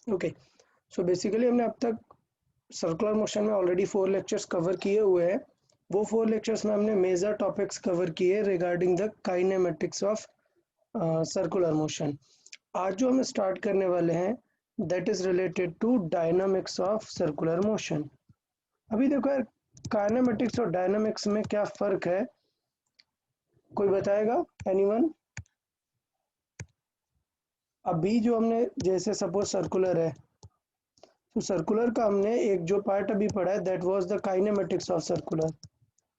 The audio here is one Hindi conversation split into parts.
ओके, सो बेसिकली हमने अब तक सर्कुलर मोशन में ऑलरेडी 4 लेक्चर्स कवर किए हुए हैं। वो 4 लेक्चर्स में हमने मेजर टॉपिक्स कवर किए regarding the kinematics of circular motion. आज जो हम स्टार्ट करने वाले हैं that is related to dynamics of circular motion. अभी देखो यार, काइनेमेटिक्स और डायनामिक्स में क्या फर्क है, कोई बताएगा? एनीवन? अभी जो हमने जैसे सपोज सर्कुलर है, तो सर्कुलर का हमने एक जो पार्ट अभी पढ़ा है that was the kinematics of circular,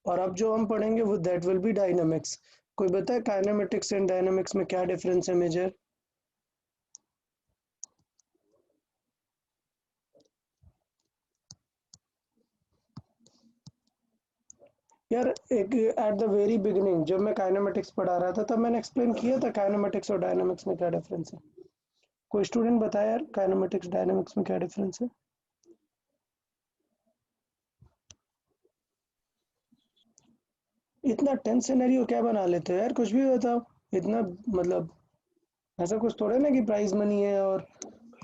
और अब जो हम पढ़ेंगे वो दैट विल बी डायनामिक्स। कोई बताए काइनेमेटिक्स एंड डायनामिक्स में क्या डिफरेंस है मेजर? यार एक एट द वेरी बिगिनिंग जब मैं काइनेमेटिक्स पढ़ा रहा था तब मैंने एक्सप्लेन किया था काइनेमेटिक्स और डायनामिक्स में क्या डिफरेंस है। कोई स्टूडेंट बताया यार काइनेमेटिक्स डायनामिक्स में क्या डिफरेंस है? इतना टेंस सिनेरियो क्या बना लेते हो यार, कुछ भी बताओ। इतना मतलब ऐसा कुछ थोड़ा ना कि प्राइज मनी है और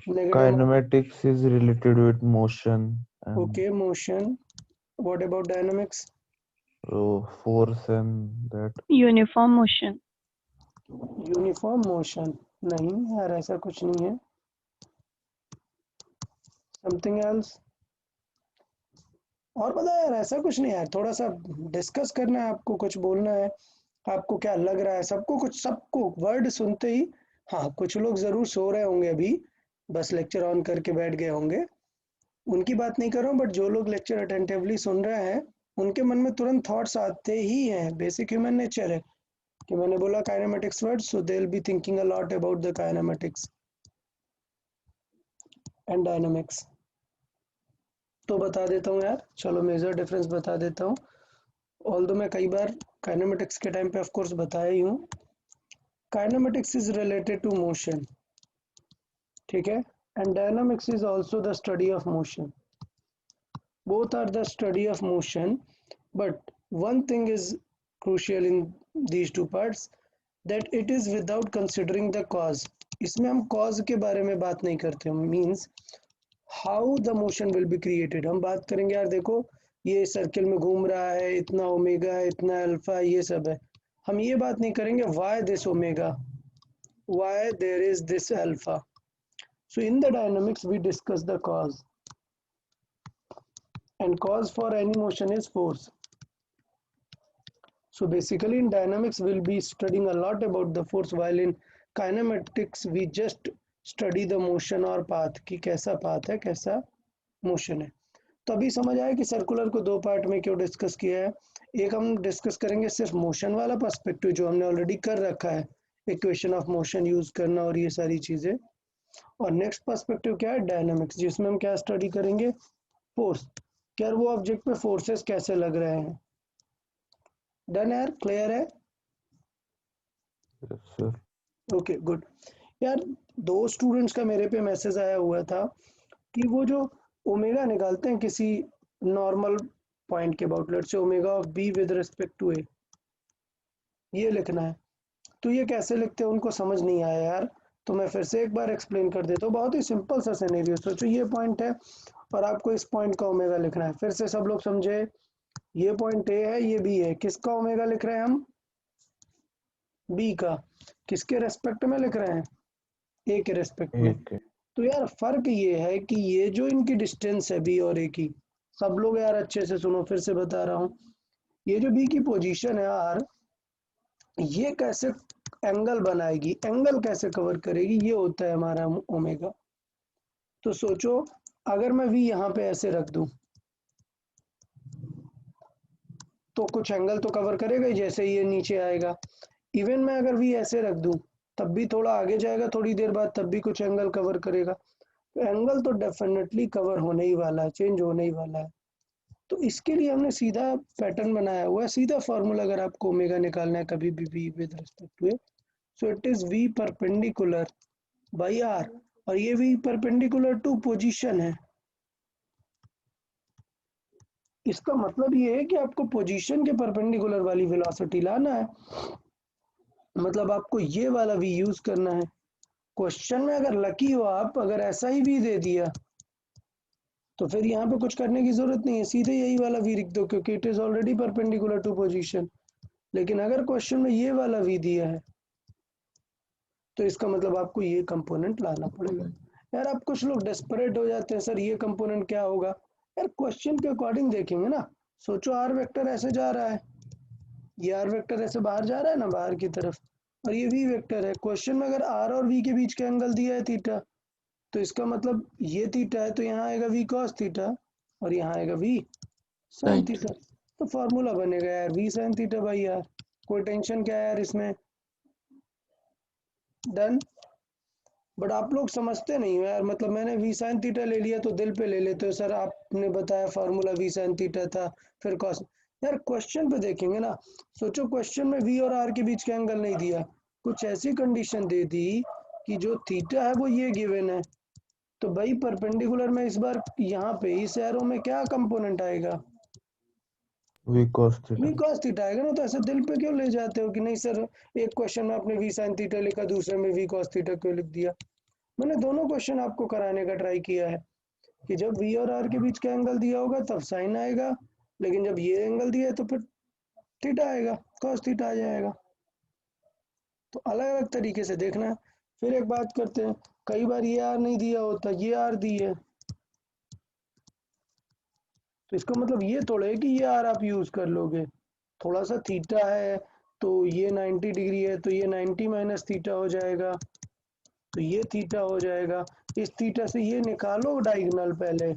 negative marks. Kinematics is related with motion and okay, motion. What about dynamics? force and that. Uniform motion. Uniform motion? नहीं यार, ऐसा कुछ नहीं है। Something else? और पता है यार, ऐसा कुछ नहीं है यार, थोड़ा सा डिस्कस करना है आपको, कुछ बोलना है। आपको क्या लग रहा है? सबको कुछ, सबको वर्ड सुनते ही, हाँ कुछ लोग जरूर सो रहे होंगे अभी, बस लेक्चर ऑन करके बैठ गए होंगे, उनकी बात नहीं कर रहा हूँ, बट जो लोग लेक्चर अटेंटिवली सुन रहे हैं उनके मन में तुरंत थॉट्स आते ही हैं। बेसिक ह्यूमन नेचर है कि मैंने बोला kinematics word, so they will be thinking a lot about the kinematics and dynamics. तो बता देता हूँ यार, चलो मेजर डिफरेंस बता देता हूँ। ऑल्दो मैं कई बार काइनेमेटिक्स के टाइम पे ऑफ कोर्स बताया ही हूँ। Kinematics is related to motion, ठीक है, and dynamics is also the study of motion. Both are the study of motion, but one thing is crucial in these two parts, that it is without considering the cause. इसमें हम cause के बारे में बात नहीं करते, means how the motion will be created हम बात करेंगे। यार देखो, ये सर्किल में घूम रहा है, इतना ओमेगा है, इतना अल्फा, ये सब है। हम ये बात नहीं करेंगे why this omega, why there is this alpha. So in the dynamics we discuss the cause, and cause for any motion is force. So basically in dynamics we'll be studying a lot about the force, while in kinematics we just study the motion और path कि कैसा path है, कैसा motion है। तो अभी समझ आया कि सर्कुलर को दो पार्ट में क्यों डिस्कस किया है। एक हम डिस्कस करेंगे सिर्फ मोशन वाला पर्सपेक्टिव जो हमने ऑलरेडी कर रखा है, इक्वेशन ऑफ मोशन यूज करना और ये सारी चीजें। और नेक्स्ट पर्सपेक्टिव क्या है? डायनामिक्स, जिसमें हम क्या स्टडी करेंगे? फोर्स। क्या वो ऑब्जेक्ट पे फोर्सेस कैसे लग रहे हैं। डन यार, क्लियर है? Yes, sir. Okay good. यार दो स्टूडेंट्स का मेरे पे मैसेज आया हुआ था कि वो जो ओमेगा निकालते हैं किसी नॉर्मल पॉइंट के about, let's say omega of B with respect to A, ये लिखना है, तो ये कैसे लिखते हैं उनको समझ नहीं आया यार। तो मैं फिर से एक बार एक्सप्लेन कर देता हूँ। बहुत ही सिंपल सा सिनेरियो, सोचो ये पॉइंट है और आपको इस पॉइंट का ओमेगा लिखना है। फिर से सब लोग समझे, ये पॉइंट ए है, ये बी है, किसका ओमेगा लिख रहे हैं हम? बी का। किसके रेस्पेक्ट में लिख रहे हैं? ए के रेस्पेक्ट में। Okay. तो यार फर्क ये है कि ये जो इनकी डिस्टेंस है बी और ए की, सब लोग यार अच्छे से सुनो, फिर से बता रहा हूँ, ये जो बी की पोजीशन है यार, ये कैसे एंगल बनाएगी, एंगल कैसे कवर करेगी, ये होता है हमारा ओमेगा। तो सोचो अगर मैं वी यहाँ पे ऐसे रख दूं तो कुछ एंगल तो कवर करेगा ही, जैसे ये नीचे आएगा। इवन मैं अगर वी ऐसे रख दूं तब भी थोड़ा आगे जाएगा थोड़ी देर बाद, तब भी कुछ एंगल कवर करेगा। तो एंगल तो डेफिनेटली कवर होने ही वाला है, चेंज होने ही वाला है। तो इसके लिए हमने सीधा पैटर्न बनाया हुआ है, सीधा फॉर्मूला अगर आपको ओमेगा निकालना है कभी भी v with respect to a, so it is v perpendicular by r, और ये वी परपेंडिकुलर टू पोजीशन है। इसका मतलब ये है कि आपको पोजीशन के परपेंडिकुलर वाली वेलोसिटी लाना है, मतलब आपको ये वाला वी यूज करना है। क्वेश्चन में अगर लकी हो आप, अगर ऐसा ही वी दे दिया तो फिर यहाँ पे कुछ करने की जरूरत नहीं है, सीधे यही वाला वी लिख दो क्योंकि it is already perpendicular to position. लेकिन अगर क्वेश्चन में ये वाला वी दिया है तो इसका मतलब आपको ये कंपोनेंट लाना पड़ेगा। यार अब कुछ लोग डेस्परेट हो जाते हैं, सर ये कंपोनेंट क्या होगा। यार क्वेश्चन के अकॉर्डिंग देखेंगे ना। सोचो आर वेक्टर ऐसे जा रहा है, ये आर वेक्टर ऐसे बाहर जा रहा है ना, बाहर की तरफ, और ये वी वेक्टर है। क्वेश्चन में अगर आर और वी के बीच का एंगल दिया है थीटा, तो इसका मतलब ये थीटा है तो यहाँ आएगा वी कॉस थीटा और यहाँ आएगा वी साइन Right. थीटा। तो फॉर्मूला बनेगा यार v sine theta by r. कोई टेंशन क्या है यार इसमें, डन। बट आप लोग समझते नहीं हो यार, मतलब मैंने वी साइन थीटा ले लिया तो दिल पे ले लेते हो, सर आपने बताया फार्मूला वी साइन थीटा था फिर कॉस। यार क्वेश्चन पे देखेंगे ना। सोचो क्वेश्चन में वी और आर के बीच का एंगल नहीं दिया, कुछ ऐसी कंडीशन दे दी कि जो थीटा है वो ये गिवन है, तो भाई परपेंडिकुलर में इस बार यहाँ पे इस एरो में क्या कंपोनेंट आएगा, v cos theta. V cos theta आएगा ना। तो ऐसे दिल पे क्यों ले जाते हो कि नहीं सर एक क्वेश्चन में आपने वी साइन थीटा लिखा, दूसरे में वी कॉस थीटा क्यों लिख दिया। मैंने दोनों क्वेश्चन आपको कराने का ट्राई किया है कि जब वी और आर के बीच का एंगल दिया होगा तब साइन आएगा, लेकिन जब ये एंगल दिया है तो फिर थीटा आएगा, कॉस थीटा आ जाएगा। तो अलग अलग तरीके से देखना है। फिर एक बात करते हैं, कई बार ये आर नहीं दिया होता, ये आर दी है, तो इसका मतलब ये थोड़ा है कि ये आर आप यूज कर लोगे। थोड़ा सा थीटा है तो ये 90 डिग्री है, तो ये 90 माइनस थीटा हो जाएगा, तो ये थीटा हो जाएगा। इस थीटा से ये निकालो डायगोनल पहले,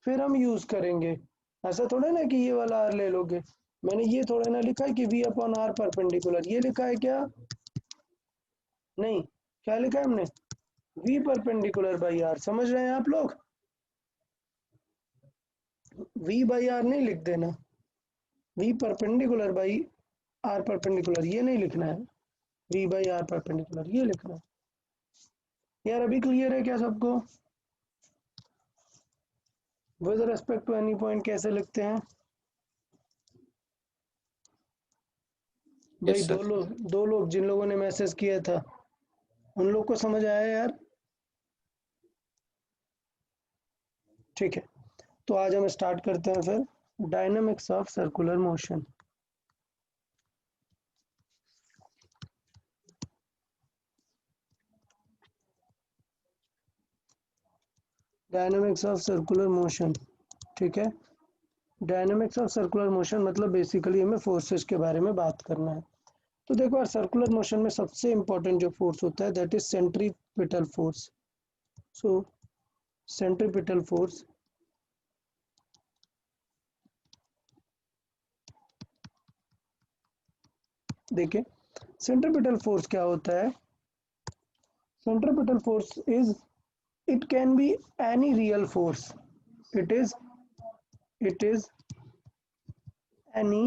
फिर हम यूज करेंगे। ऐसा थोड़ा ना कि ये वाला आर ले लोगे। मैंने ये थोड़ा ना लिखा है कि वी अपॉन आर परपेंडिकुलर, ये लिखा है क्या, नहीं, क्या लिखा है हमने, वी परपेंडिकुलर बाई आर। समझ रहे हैं आप लोग, वी बाई आर नहीं लिख देना, v perpendicular by r perpendicular ये नहीं लिखना है, वी बाई आर परपेंडिकुलर ये लिखना है। यार अभी क्लियर है क्या सबको, with respect to any point कैसे लिखते हैं। भाई Yes, sir. दो लोग जिन लोगों ने मैसेज किया था उन लोग को समझ आया यार, ठीक है। तो आज हम स्टार्ट करते हैं फिर dynamics of circular motion. Dynamics of circular motion, ठीक है। डायनामिक्स ऑफ सर्कुलर मोशन मतलब बेसिकली हमें फोर्सेस के बारे में बात करना है। तो देखो यार सर्कुलर मोशन में सबसे इंपॉर्टेंट जो फोर्स होता है that is centripetal force. So centripetal force देखिए, सेंट्रीपिटल फोर्स क्या होता है। Centripetal force is, it can be any real force, it is any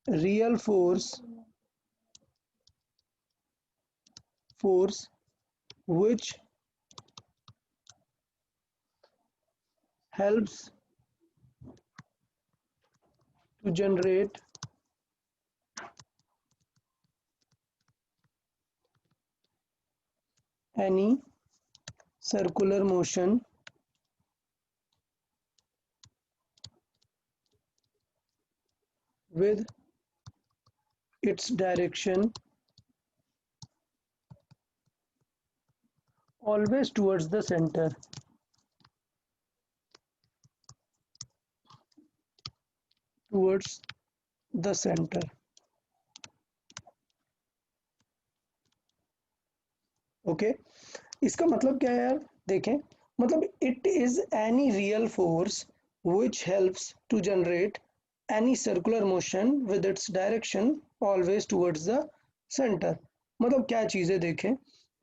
real force which helps to generate any circular motion with its direction always towards the center, towards the center। Okay, इसका मतलब क्या है यार, देखें, मतलब it is any real force which helps to generate any circular motion with its direction always towards the center। मतलब क्या चीजें देखें,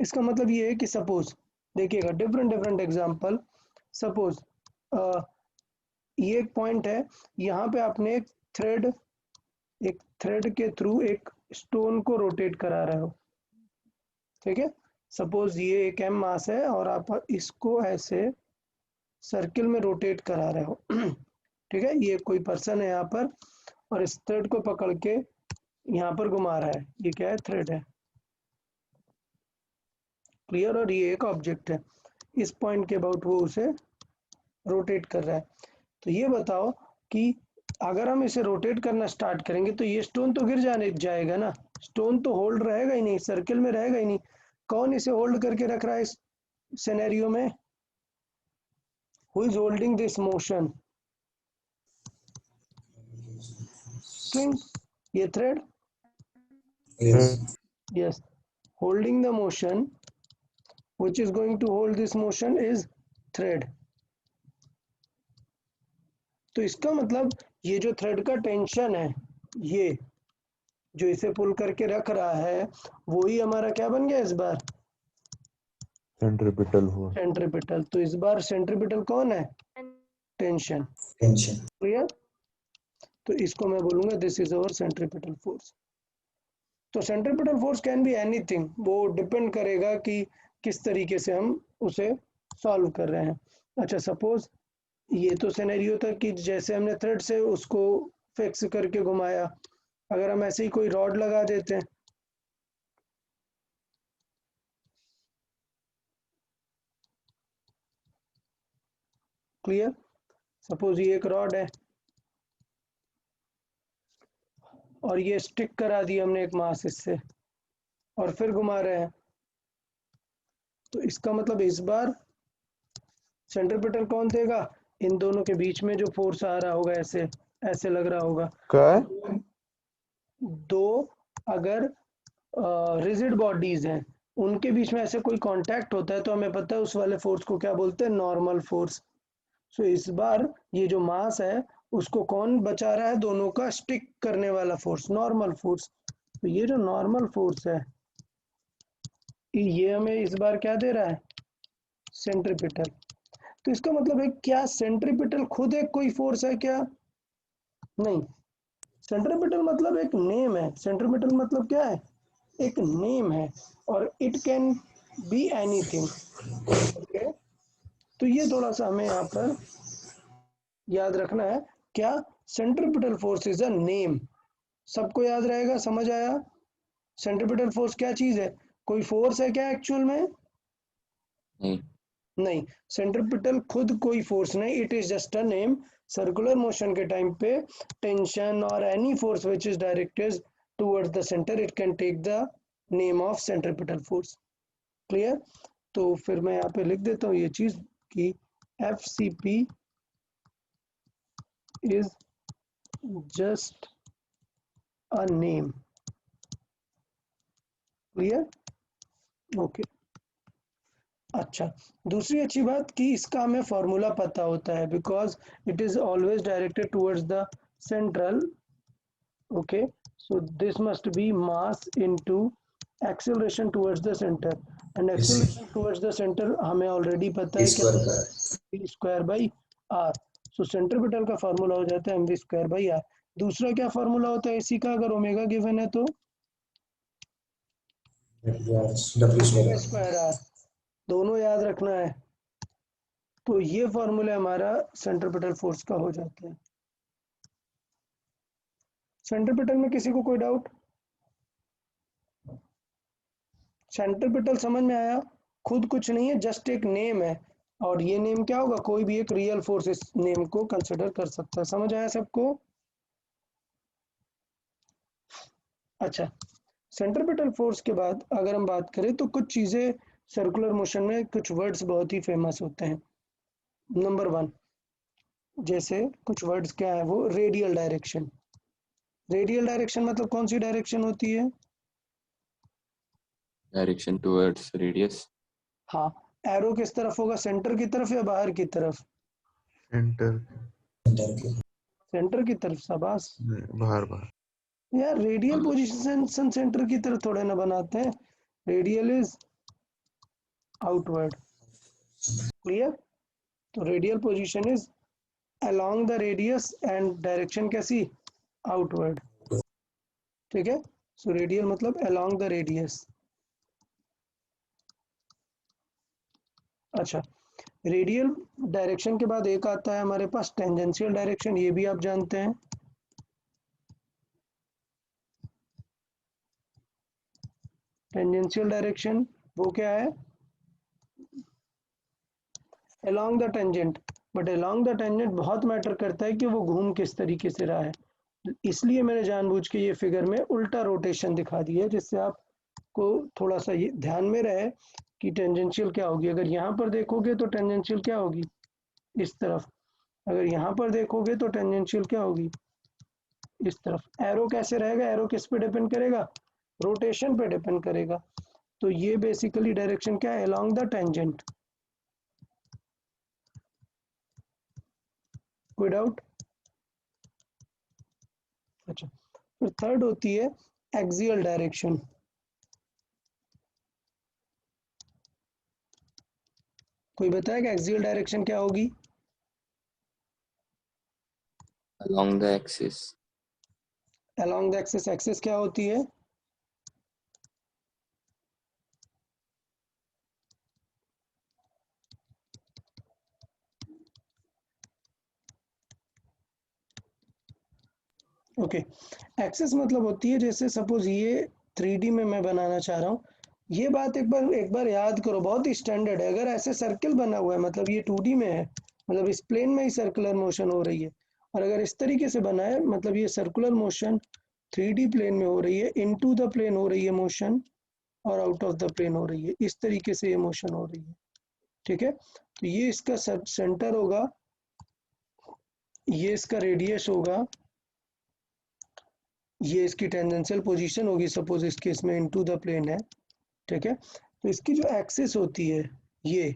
इसका मतलब ये है कि सपोज देखिएगा डिफरेंट डिफरेंट एग्जांपल। सपोज ये एक पॉइंट है, यहाँ पे आपने एक थ्रेड के थ्रू एक स्टोन को रोटेट करा रहे हो, ठीक है। सपोज ये एक एम मास है और आप इसको ऐसे सर्किल में रोटेट करा रहे हो ठीक है। ये कोई पर्सन है यहाँ पर और इस थ्रेड को पकड़ के यहाँ पर घुमा रहा है, ये क्या है, थ्रेड है। क्लियर। और ये एक ऑब्जेक्ट है, इस पॉइंट के अबाउट वो उसे रोटेट कर रहा है। तो ये बताओ कि अगर हम इसे रोटेट करना स्टार्ट करेंगे तो ये स्टोन तो गिर जाएगा ना, स्टोन तो होल्ड रहेगा ही नहीं, सर्किल में रहेगा ही नहीं। कौन इसे होल्ड करके रख रहा है इस सिनेरियो में? Who is holding this motion? String, ये thread. Yes. Yes, holding the motion, which is going to hold this motion is thread. तो इसका मतलब ये जो थ्रेड का टेंशन है, ये जो इसे पुल करके रख रहा है, वो ही हमारा क्या बन गया इस बार? Centripetal force. सेंट्रीपिटल। तो इस बार सेंट्रीपिटल कौन है? टेंशन। Tension. क्लियर। तो इसको मैं बोलूंगा this is our centripetal force. तो centripetal force can be anything, वो डिपेंड करेगा कि किस तरीके से हम उसे सॉल्व कर रहे हैं। अच्छा, सपोज ये तो सिनेरियो था कि जैसे हमने थ्रेड से उसको फिक्स करके घुमाया, अगर हम ऐसे ही कोई रॉड लगा देते हैं, क्लियर। सपोज ये एक रॉड है और ये स्टिक करा दिया हमने एक मास इससे और फिर घुमा रहे हैं, तो इसका मतलब इस बार सेंट्रीपिटल कौन देगा? इन दोनों के बीच में जो फोर्स आ रहा होगा, ऐसे ऐसे लग रहा होगा। क्या है? दो अगर रिजिड बॉडीज हैं, उनके बीच में ऐसे कोई कांटेक्ट होता है तो हमें पता है उस वाले फोर्स को क्या बोलते हैं? Normal force. सो इस बार ये जो मास है उसको कौन बचा रहा है? दोनों का स्टिक करने वाला फोर्स, नॉर्मल फोर्स। तो ये जो नॉर्मल फोर्स है, ये हमें इस बार क्या दे रहा है? सेंट्रीपिटल। तो इसका मतलब है क्या सेंट्रीपिटल खुद एक कोई फोर्स है क्या? नहीं। सेंट्रीपिटल मतलब एक नेम है। सेंट्रीपिटल मतलब क्या है? एक नेम है, और it can be anything. Okay, तो ये थोड़ा सा हमें यहाँ पर याद रखना है। क्या? Centripetal force is a name. सबको याद रहेगा, समझ आया? सेंट्रीपिटल फोर्स क्या चीज है? कोई फोर्स है क्या एक्चुअल में? नहीं. नहीं, सेंट्रीपिटल खुद कोई फोर्स नहीं, it is just a name. Circular motion के टाइम पे टेंशन और any force which is directed towards the centre, it can take the name of centripetal force. Clear. तो फिर मैं यहाँ पे लिख देता हूँ ये चीज कि F C P is just a name. Clear. Okay. अच्छा, दूसरी अच्छी बात कि इसका हमें फॉर्मूला पता होता है, because it is always directed towards the central. Okay, so this must be mass into acceleration towards the centre, and Yes. Acceleration towards the centre हमें ऑलरेडी पता है Is क्या? square bar. v square by r. So centripetal का फॉर्मूला हो जाता है mv स्क्वायर बाई आर। दूसरा क्या फॉर्मूला होता है एसी का अगर ओमेगा गिवन है तो? W square omega bar. Square r, दोनों याद रखना है। तो ये फॉर्मूला हमारा सेंट्रीपिटल फोर्स का हो जाता है। सेंट्रीपिटल में किसी को कोई डाउट? सेंट्रीपिटल समझ में आया? खुद कुछ नहीं है, जस्ट एक नेम है, और ये नेम क्या होगा? कोई भी एक रियल फोर्स इस नेम को कंसिडर कर सकता है। समझ आया सबको? अच्छा, सेंट्रीपिटल फोर्स के बाद अगर हम बात करें तो कुछ चीजें सर्कुलर मोशन में, कुछ वर्ड्स बहुत ही फेमस होते हैं। नंबर वन, जैसे कुछ वर्ड्स क्या है वो? Radial direction. रेडियल डायरेक्शन मतलब कौन सी डायरेक्शन होती है? Direction towards radius. हाँ, एरो किस तरफ होगा? सेंटर की तरफ या बाहर की तरफ? सेंटर। सेंटर की तरफ। शाबाश। बाहर बाहर। यार रेडियल पोजीशन सेंटर की तरफ थोड़े ना बनाते हैं, रेडियल इज आउटवर्ड। क्लियर। तो radial position is along the radius and direction कैसी? आउटवर्ड। ठीक है। सो रेडियल मतलब अलोंग द रेडियस। अच्छा, रेडियल डायरेक्शन के बाद एक आता है हमारे पास टेंजेंशियल डायरेक्शन, ये भी आप जानते हैं। टेंजेंशियल डायरेक्शन वो क्या है? along the tangent, but along the tangent बहुत मैटर करता है कि वो घूम किस तरीके से रहा है, इसलिए मैंने जानबूझ के ये फिगर में उल्टा रोटेशन दिखा दिया, जिससे आपको थोड़ा सा ये ध्यान में रहे कि टेंजेंशियल क्या होगी। अगर यहाँ पर देखोगे तो टेंजेंशियल क्या होगी, इस तरफ। अगर यहाँ पर देखोगे तो टेंजेंशियल क्या होगी, इस तरफ। एरो कैसे रहेगा, एरो किस पे डिपेंड करेगा, रोटेशन पे डिपेंड करेगा। तो ये बेसिकली डायरेक्शन क्या है, अलोंग द टेंजेंट। कोई डाउट? अच्छा, फिर थर्ड होती है एक्सियल डायरेक्शन। कोई बताएगा एक्सियल डायरेक्शन क्या होगी? along the axis. Along the axis, axis क्या होती है? ओके, एक्सिस मतलब होती है, जैसे सपोज ये 3D में मैं बनाना चाह रहा हूँ, ये बात एक बार याद करो, बहुत ही स्टैंडर्ड है। अगर ऐसे सर्कल बना हुआ है मतलब ये 2D में है, मतलब इस प्लेन में ही सर्कुलर मोशन हो रही है, और अगर इस तरीके से बना है मतलब ये सर्कुलर मोशन 3D प्लेन में हो रही है, इनटू द प्लेन हो रही है मोशन, और आउट ऑफ द प्लेन हो रही है, इस तरीके से ये मोशन हो रही है। ठीक है, तो ये इसका सेंटर होगा, ये इसका रेडियस होगा, ये इसकी टेंजेंशियल पोजीशन होगी, सपोज इस केस में इनटू द प्लेन है। ठीक है, तो इसकी जो एक्सिस होती है ये,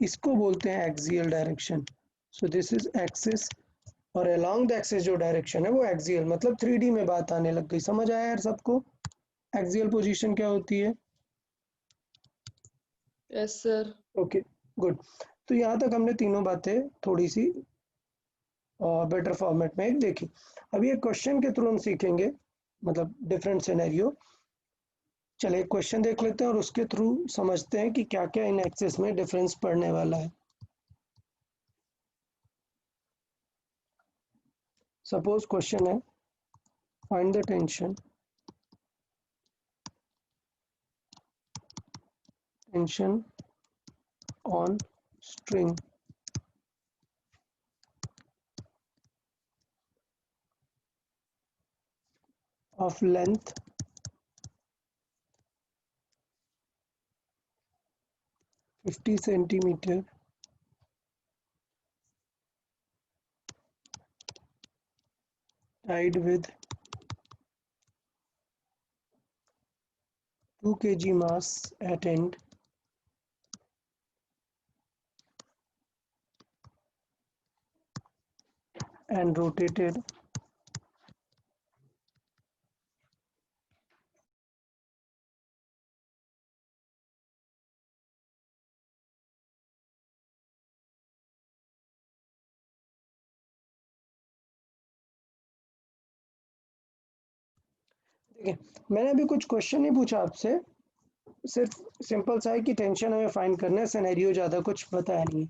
इसको बोलते हैं axial direction. So this is axis, और अलोंग द एक्सिस जो डायरेक्शन है वो एक्सियल, मतलब 3D में बात आने लग गई। समझ आया यार सबको एक्सियल पोजीशन क्या होती है? Yes sir. Okay, good. तो यहाँ तक हमने तीनों बातें थोड़ी सी बेटर फॉर्मेट में एक देखी। अभी एक क्वेश्चन के थ्रू हम सीखेंगे, मतलब डिफरेंट सिनेरियो। चले एक क्वेश्चन देख लेते हैं और उसके थ्रू समझते हैं कि क्या क्या इन एक्सिस में डिफरेंस पड़ने वाला है। सपोज क्वेश्चन है, find the tension on string of length 50 centimeter tied with 2 kg mass at end and rotated देखिए, मैंने अभी कुछ क्वेश्चन नहीं पूछा आपसे, सिर्फ सिंपल सा है कि टेंशन हमें फाइंड करना है, सिनेरियो ज़्यादा कुछ बताया नहीं है।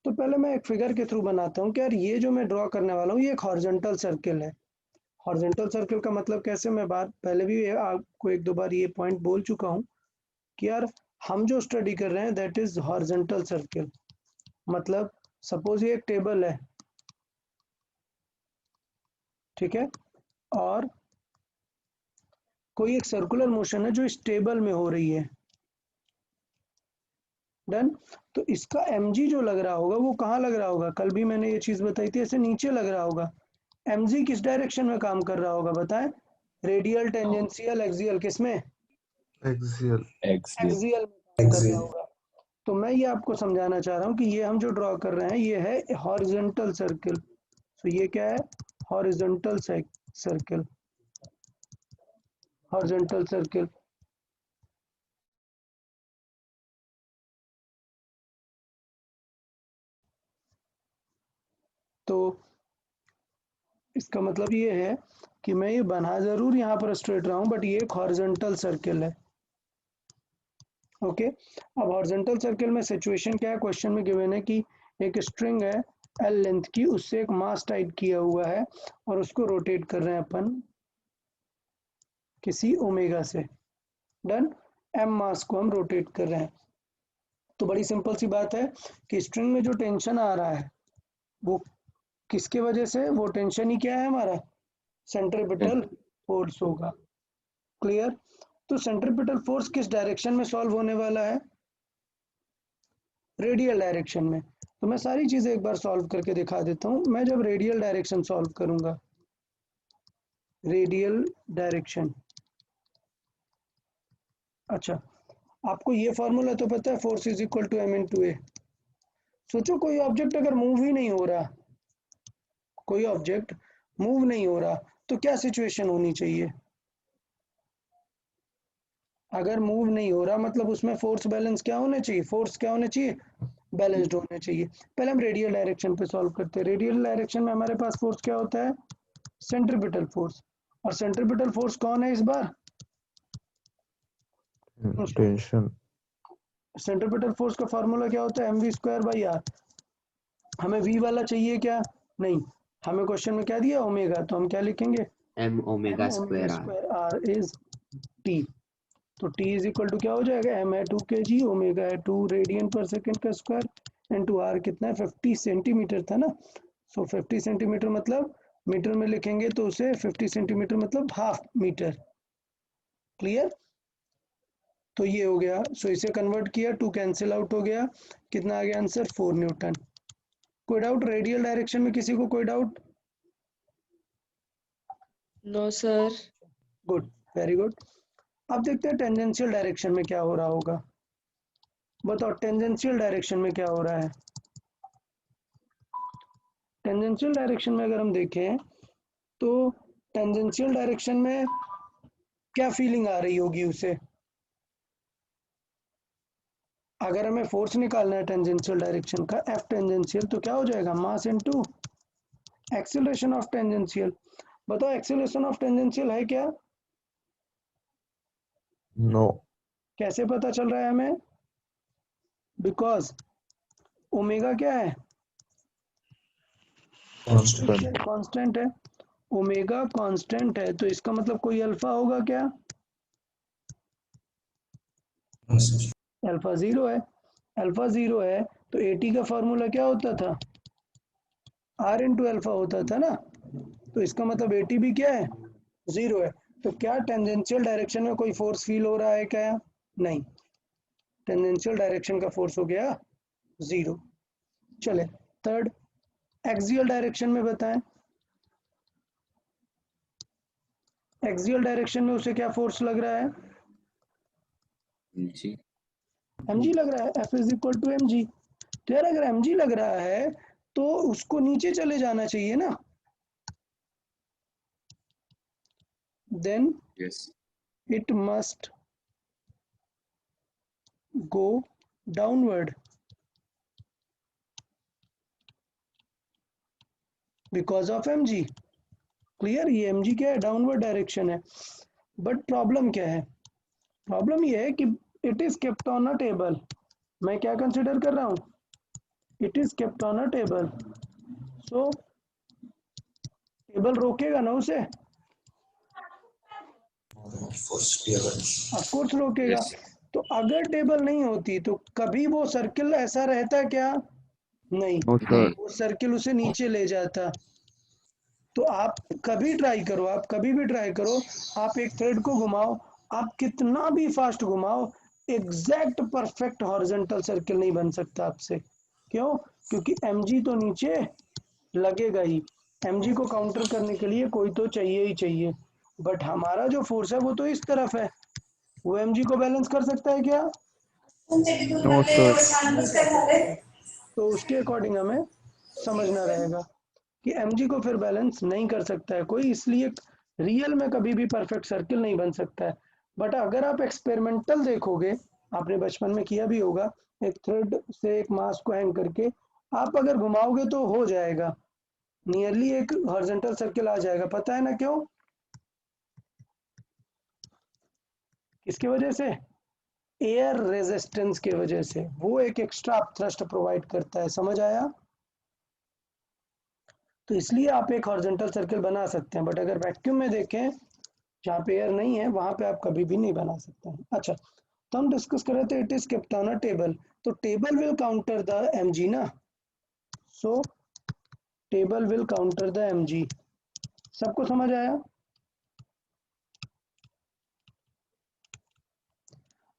तो पहले मैं एक फिगर के थ्रू बनाता हूँ कि यार ये जो मैं ड्रॉ करने वाला हूँ ये एक हॉरिजॉन्टल सर्किल है। हॉरिजॉन्टल सर्किल का मतलब कैसे, मैं बात पहले भी आपको एक दो बार ये पॉइंट बोल चुका हूँ कि यार हम जो स्टडी कर रहे हैं दैट इज हॉरिजॉन्टल सर्किल। मतलब सपोज ये एक टेबल है, ठीक है, और कोई एक सर्कुलर मोशन है जो इस टेबल में हो रही है। डन। तो इसका mg जो लग रहा होगा वो कहाँ लग रहा होगा, कल भी मैंने ये चीज बताई थी, ऐसे नीचे लग रहा होगा। mg किस डायरेक्शन में काम कर रहा होगा बताएं, रेडियल, टेंजेंशियल, एक्सियल, किसमें? Axial. Axial. एक्सियल में काम कर रहा Axial. होगा। तो मैं ये आपको समझाना चाह रहा हूँ कि ये हम जो ड्रॉ कर रहे हैं ये है हॉरिजॉन्टल सर्किल। तो ये क्या है, हॉरिजॉन्टल सर्किल, हॉरिजॉन्टल सर्किल। तो इसका मतलब ये है कि मैं ये बना जरूर यहाँ पर स्ट्रेट रहा हूँ, बट ये एक हॉरिजॉन्टल सर्किल है। ओके, अब हॉरिजॉन्टल सर्किल में सिचुएशन क्या है, क्वेश्चन में गिवन है कि एक स्ट्रिंग है एल लेंथ की, उससे एक मास टाइट किया हुआ है और उसको रोटेट कर रहे हैं अपन किसी ओमेगा से। डन, एम मास को हम रोटेट कर रहे हैं। तो बड़ी सिंपल सी बात है कि स्ट्रिंग में जो टेंशन आ रहा है वो किसके वजह से, वो टेंशन ही क्या है हमारा, सेंट्रीपिटल फोर्स होगा। क्लियर। तो सेंट्रीपिटल फोर्स किस डायरेक्शन में सॉल्व होने वाला है, रेडियल डायरेक्शन में। तो मैं सारी चीजें एक बार सॉल्व करके दिखा देता हूं। मैं जब रेडियल डायरेक्शन सॉल्व करूंगा, रेडियल डायरेक्शन, अच्छा आपको ये फॉर्मूला तो पता है, force is equal to M into A. सोचो कोई ऑब्जेक्ट अगर मूव ही नहीं हो रहा, कोई ऑब्जेक्ट मूव नहीं हो रहा, तो क्या सिचुएशन होनी चाहिए, अगर मूव नहीं हो रहा मतलब उसमें फोर्स बैलेंस क्या होने चाहिए, फोर्स क्या होने चाहिए, बैलेंस्ड होने चाहिए। पहले हम रेडियल डायरेक्शन पे सॉल्व करते हैं। रेडियल डायरेक्शन में हमारे पास फोर्स क्या होता है, सेंट्रीपिटल फोर्स। और सेंट्रीपिटल फोर्स कौन है इस बार, टेंशन। सेंट्रीपिटल फोर्स का फॉर्मूला क्या होता है, m v square by r. हमें वी वाला चाहिए क्या, नहीं, हमें क्वेश्चन में क्या दिया, ओमेगा, तो हम क्या लिखेंगे, m omega square r. Square r is t. तो टी इज इक्वल टू क्या हो जाएगा, एम है 2 kg, ओमेगा है 2 रेडियन पर सेकेंड का स्क्वायर, इनटू आर कितना है 50 सेंटीमीटर था ना। सो 50 सेंटीमीटर मतलब मीटर में लिखेंगे तो उसे 50 सेंटीमीटर मतलब हाफ मीटर। क्लियर। तो ये हो गया। सो इसे कन्वर्ट किया, 2 कैंसिल आउट हो गया, कितना आ गया आंसर, 4 न्यूटन। कोई डाउट रेडियल डायरेक्शन में, किसी को कोई doubt, no sir. Good, very good. अब देखते हैं टेंजेंशियल डायरेक्शन में क्या हो रहा होगा। बताओ टेंजेंशियल डायरेक्शन में क्या हो रहा है। टेंजेंशियल डायरेक्शन में अगर हम देखें तो टेंजेंशियल डायरेक्शन में क्या फीलिंग आ रही होगी उसे, अगर हमें फोर्स निकालना है टेंजेंशियल डायरेक्शन का, एफ टेंजेंशियल, तो क्या हो जाएगा, mass into acceleration of tangential. बताओ एक्सीलरेशन ऑफ टेंजेंशियल है क्या, नो। कैसे पता चल रहा है हमें, बिकॉज ओमेगा क्या है, कांस्टेंट। कांस्टेंट है, ओमेगा कांस्टेंट है, तो इसका मतलब कोई अल्फा होगा क्या, अल्फा जीरो है। अल्फा जीरो है तो एटी का फॉर्मूला क्या होता था, आर इंटू अल्फा होता था ना। तो इसका मतलब एटी भी क्या है, जीरो है। तो क्या टेंजेंशियल डायरेक्शन में कोई फोर्स फील हो रहा है क्या, नहीं, टेंजेंशियल डायरेक्शन का फोर्स हो गया जीरो। चले थर्ड, एक्सियल डायरेक्शन में बताएं, एक्सियल डायरेक्शन में उसे क्या फोर्स लग रहा है, जी mg लग रहा है, F is equal to mg। तो यार अगर mg लग रहा है तो उसको नीचे चले जाना चाहिए ना, then yes it must go downward because of mg। Clear, ये mg क्या है, डाउनवर्ड डायरेक्शन है। बट प्रॉब्लम क्या है, प्रॉब्लम ये है कि it is kept on a table. मैं क्या कंसिडर कर रहा हूं, it is kept on a table. So table रोकेगा ना उसे, ऑफ कोर्स रोकेगा। यस तो अगर टेबल नहीं होती तो कभी वो सर्किल ऐसा रहता क्या, नहीं, नो सर। वो सर्किल उसे नीचे ले जाता। तो आप कभी ट्राई करो, आप कभी भी ट्राई करो, आप एक थ्रेड को घुमाओ, आप कितना भी फास्ट घुमाओ, एग्जैक्ट परफेक्ट हॉरिजॉन्टल सर्किल नहीं बन सकता आपसे। क्यों, क्योंकि mg तो नीचे लगेगा ही, mg को काउंटर करने के लिए कोई तो चाहिए ही चाहिए। बट हमारा जो फोर्स है वो तो इस तरफ है, वो mg को बैलेंस कर सकता है क्या, नो सर। नहीं कर सकता है। तो उसके अकॉर्डिंग हमें समझना रहेगा कि mg को फिर बैलेंस नहीं कर सकता है कोई, इसलिए रियल में कभी भी परफेक्ट सर्किल नहीं बन सकता है। बट अगर आप एक्सपेरिमेंटल देखोगे, आपने बचपन में किया भी होगा, एक थ्रेड से एक मास को हैंग करके आप अगर घुमाओगे तो हो जाएगा, नियरली एक हॉरिजॉन्टल सर्किल आ जाएगा। पता है ना क्यों, किसकी वजह से, एयर रेजिस्टेंस की वजह से, वो एक एक्स्ट्रा थ्रस्ट प्रोवाइड करता है। समझ आया, तो इसलिए आप एक हॉरिजॉन्टल सर्किल बना सकते हैं। बट अगर वैक्यूम में देखें जहाँ पे एयर नहीं है वहां पे आप कभी भी नहीं बना सकते हैं। अच्छा, तो हम डिस्कस कर रहे थे it is kept on a table, तो table will counter the mg ना, so table will counter the mg। सबको समझ आया?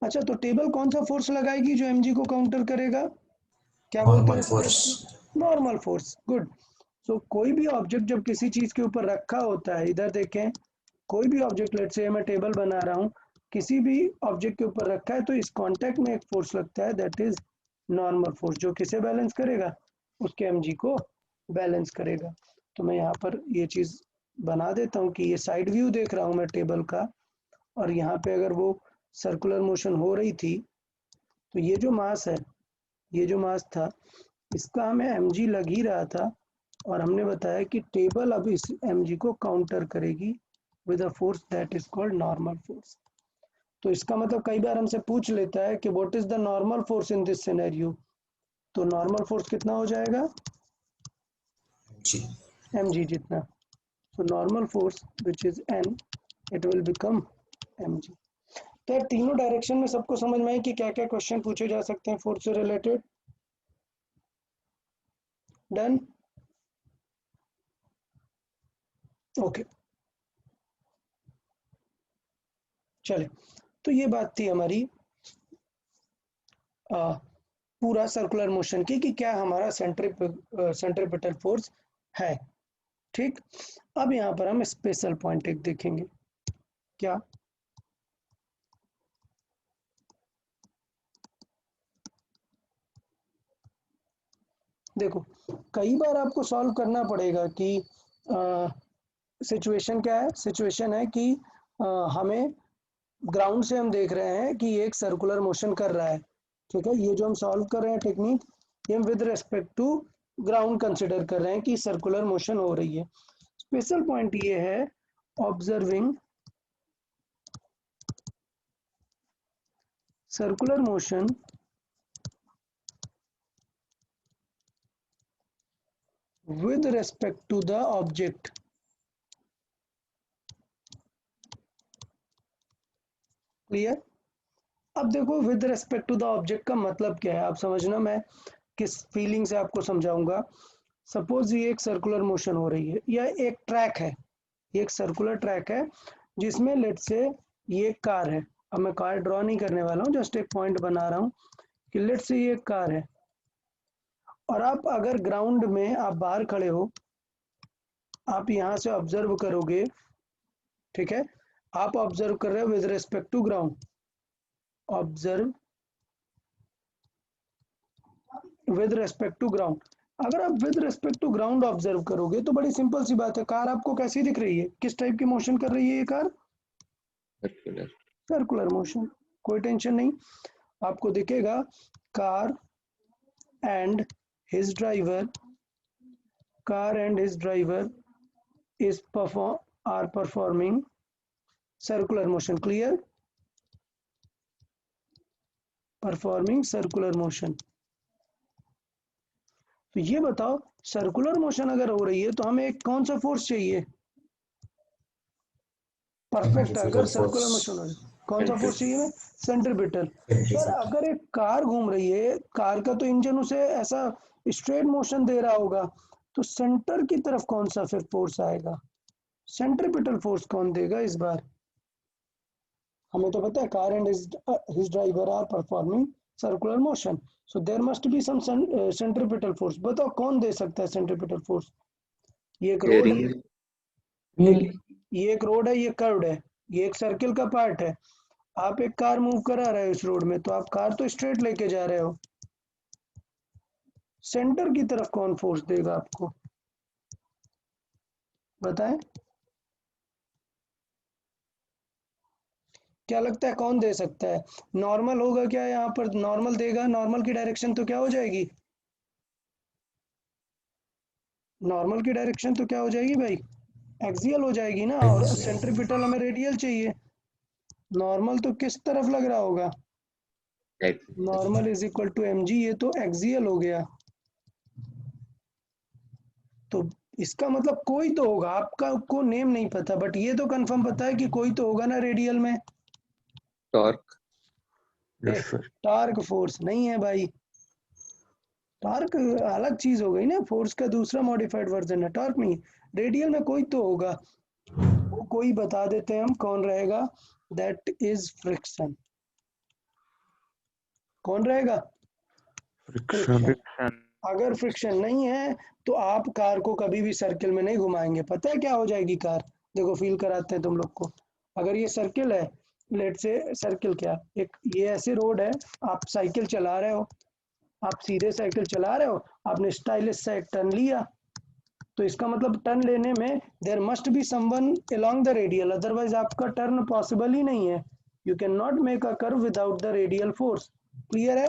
अच्छा, तो टेबल कौन सा फोर्स लगाएगी जो mg को काउंटर करेगा? क्या बोलते Normal हैं इस फोर्स force. को? Normal force. गुड। सो कोई भी ऑब्जेक्ट जब किसी चीज के ऊपर रखा होता है, इधर देखें, कोई भी ऑब्जेक्ट, लेट्स से मैं टेबल बना रहा हूँ, किसी भी ऑब्जेक्ट के ऊपर रखा है तो इस कांटेक्ट में एक फोर्स लगता है, दैट इज नॉर्मल फोर्स, जो किसे बैलेंस करेगा? उसके mg को बैलेंस करेगा। तो मैं यहाँ पर ये चीज बना देता हूँ कि ये साइड व्यू देख रहा हूँ मैं टेबल का, और यहाँ पे अगर वो सर्कुलर मोशन हो रही थी तो ये जो मास है, ये जो मास था, इसका हमें mg लग ही रहा था, और हमने बताया कि टेबल अब इस mg को काउंटर करेगी with a force that is called normal force. तो इसका मतलब कई बार हमसे पूछ लेता है कि what is the normal force in this scenario, तो नॉर्मल फोर्स कितना हो जाएगा? G. mg जितना। So normal force which is n, it will become mg। तो यार तीनों डायरेक्शन में सबको समझ में आई कि क्या क्या क्वेश्चन पूछे जा सकते हैं फोर्स से रिलेटेड? डन? ओके, चले। तो ये बात थी हमारी पूरा सर्कुलर मोशन की कि क्या हमारा सेंट्रीपिटल फोर्स है। ठीक, अब यहाँ पर हम स्पेशल पॉइंट एक देखेंगे। क्या? देखो, कई बार आपको सॉल्व करना पड़ेगा कि सिचुएशन क्या है। सिचुएशन है कि हमें ग्राउंड से हम देख रहे हैं कि एक सर्कुलर मोशन कर रहा है। ठीक है, ये जो हम सॉल्व कर रहे हैं टेक्निक, ये हम with respect to ground consider कर रहे हैं कि सर्कुलर मोशन हो रही है। स्पेशल पॉइंट ये है observing circular motion with respect to the object। Clear? अब देखो, with respect to the object का मतलब क्या है आप समझना, मैं किस फीलिंग से आपको समझाऊंगा। सपोज ये एक सर्कुलर मोशन हो रही है, या एक ट्रैक है, ये एक सर्कुलर ट्रैक है जिसमें लेट से ये कार है। अब मैं कार ड्रॉ नहीं करने वाला हूँ, जस्ट एक पॉइंट बना रहा हूँ कि लेट से ये कार है, और आप अगर ग्राउंड में आप बाहर खड़े हो, आप यहाँ से ऑब्जर्व करोगे। ठीक है, आप ऑब्जर्व कर रहे हो with respect to ground, observe with respect to ground. अगर आप with respect to ground observe करोगे तो बड़ी सिंपल सी बात है, कार आपको कैसी दिख रही है? किस टाइप की मोशन कर रही है ये कार? सर्कुलर। Circular motion. कोई टेंशन नहीं, आपको दिखेगा car and his driver, car and his driver is performing circular motion। clear? performing circular motion। तो ये बताओ, सर्कुलर मोशन अगर हो रही है तो हमें एक कौन सा फोर्स चाहिए? परफेक्ट, अगर Centrifugal सर्कुलर मोशन हो रही force. है कौन सा फोर्स चाहिए हमें? सेंट्रीपिटल। यार Centrifugal. अगर एक कार घूम रही है, कार का तो इंजन उसे ऐसा स्ट्रेट मोशन दे रहा होगा, तो सेंटर की तरफ कौन सा फिर फोर्स आएगा? सेंट्रीपिटल फोर्स कौन देगा इस बार? हमें तो पता है car and his driver are performing circular motion, so there must be some centripetal force. बताओ कौन दे सकता है सेंट्रीपिटल फोर्स? ये एक रोड है, ये एक रोड है, ये कर्व्ड है, ये एक सर्किल का पार्ट है। आप एक कार मूव करा रहे हो इस रोड में, तो आप कार तो स्ट्रेट लेके जा रहे हो, सेंटर की तरफ कौन फोर्स देगा आपको? बताएं, क्या लगता है कौन दे सकता है? नॉर्मल होगा क्या यहाँ पर? नॉर्मल देगा, नॉर्मल की डायरेक्शन तो क्या हो जाएगी? नॉर्मल की डायरेक्शन तो क्या हो जाएगी भाई? एक्सियल हो जाएगी ना, और सेंट्रीपिटल हमें रेडियल चाहिए। नॉर्मल तो किस तरफ लग रहा होगा? Normal is equal to mg, ये तो एक्सियल हो गया। तो इसका मतलब कोई तो होगा, आपका को नेम नहीं पता, बट ये तो कंफर्म पता है कि कोई तो होगा ना रेडियल में। Torque. Yes, sir. Torque force नहीं है भाई, टॉर्क अलग चीज हो गई ना, फोर्स का दूसरा मॉडिफाइड वर्जन है, टॉर्क नहीं। रेडियल में कोई तो होगा, वो कोई बता देते हैं हम कौन रहेगा, दैट इज फ्रिक्शन। कौन रहेगा? Friction. फ्रिक्शन। अगर फ्रिक्शन नहीं है तो आप कार को कभी भी सर्किल में नहीं घुमाएंगे। पता है क्या हो जाएगी कार? देखो फील कराते हैं तुम लोग को। अगर ये सर्किल है, लेट से सर्किल क्या, एक ये ऐसे रोड है, आप साइकिल चला रहे हो, आप सीधे साइकिल चला रहे हो, आपने स्टाइलिश सा एक टर्न लिया, तो इसका मतलब टर्न लेने में there must be someone along the radial, otherwise आपका टर्न पॉसिबल ही नहीं है। You can not make a curve without the radial force. Clear है?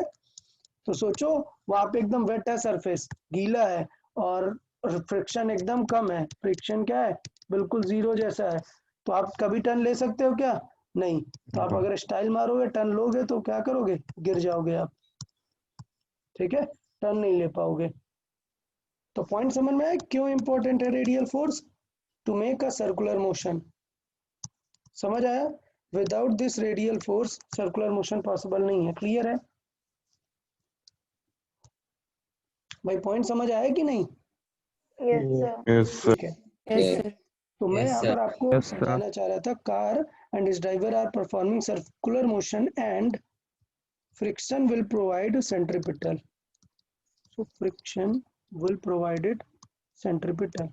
तो सोचो वहां पे एकदम वेट है, सरफेस गीला है, और फ्रिक्शन एकदम कम है, फ्रिक्शन क्या है, बिल्कुल जीरो जैसा है, तो आप कभी टर्न ले सकते हो क्या? नहीं। तो आप No. अगर स्टाइल मारोगे, टर्न लोगे, तो क्या करोगे? गिर जाओगे आप। ठीक है, टर्न नहीं ले पाओगे। तो पॉइंट समझ में आया क्यों इंपॉर्टेंट है radial force? To make a circular motion. समझ आया? Without this radial force circular motion possible नहीं है। क्लियर है भाई? पॉइंट समझ आया कि नहीं? Yes, sir. Yes, sir. ठीक है, Yes, ठीक है। sir. तो मैं Yes, यहाँ sir. पर आपको Yes, sir. समझाना चाह रहा था, car and its driver are performing circular motion and friction will provide centripetal. So friction will provided centripetal.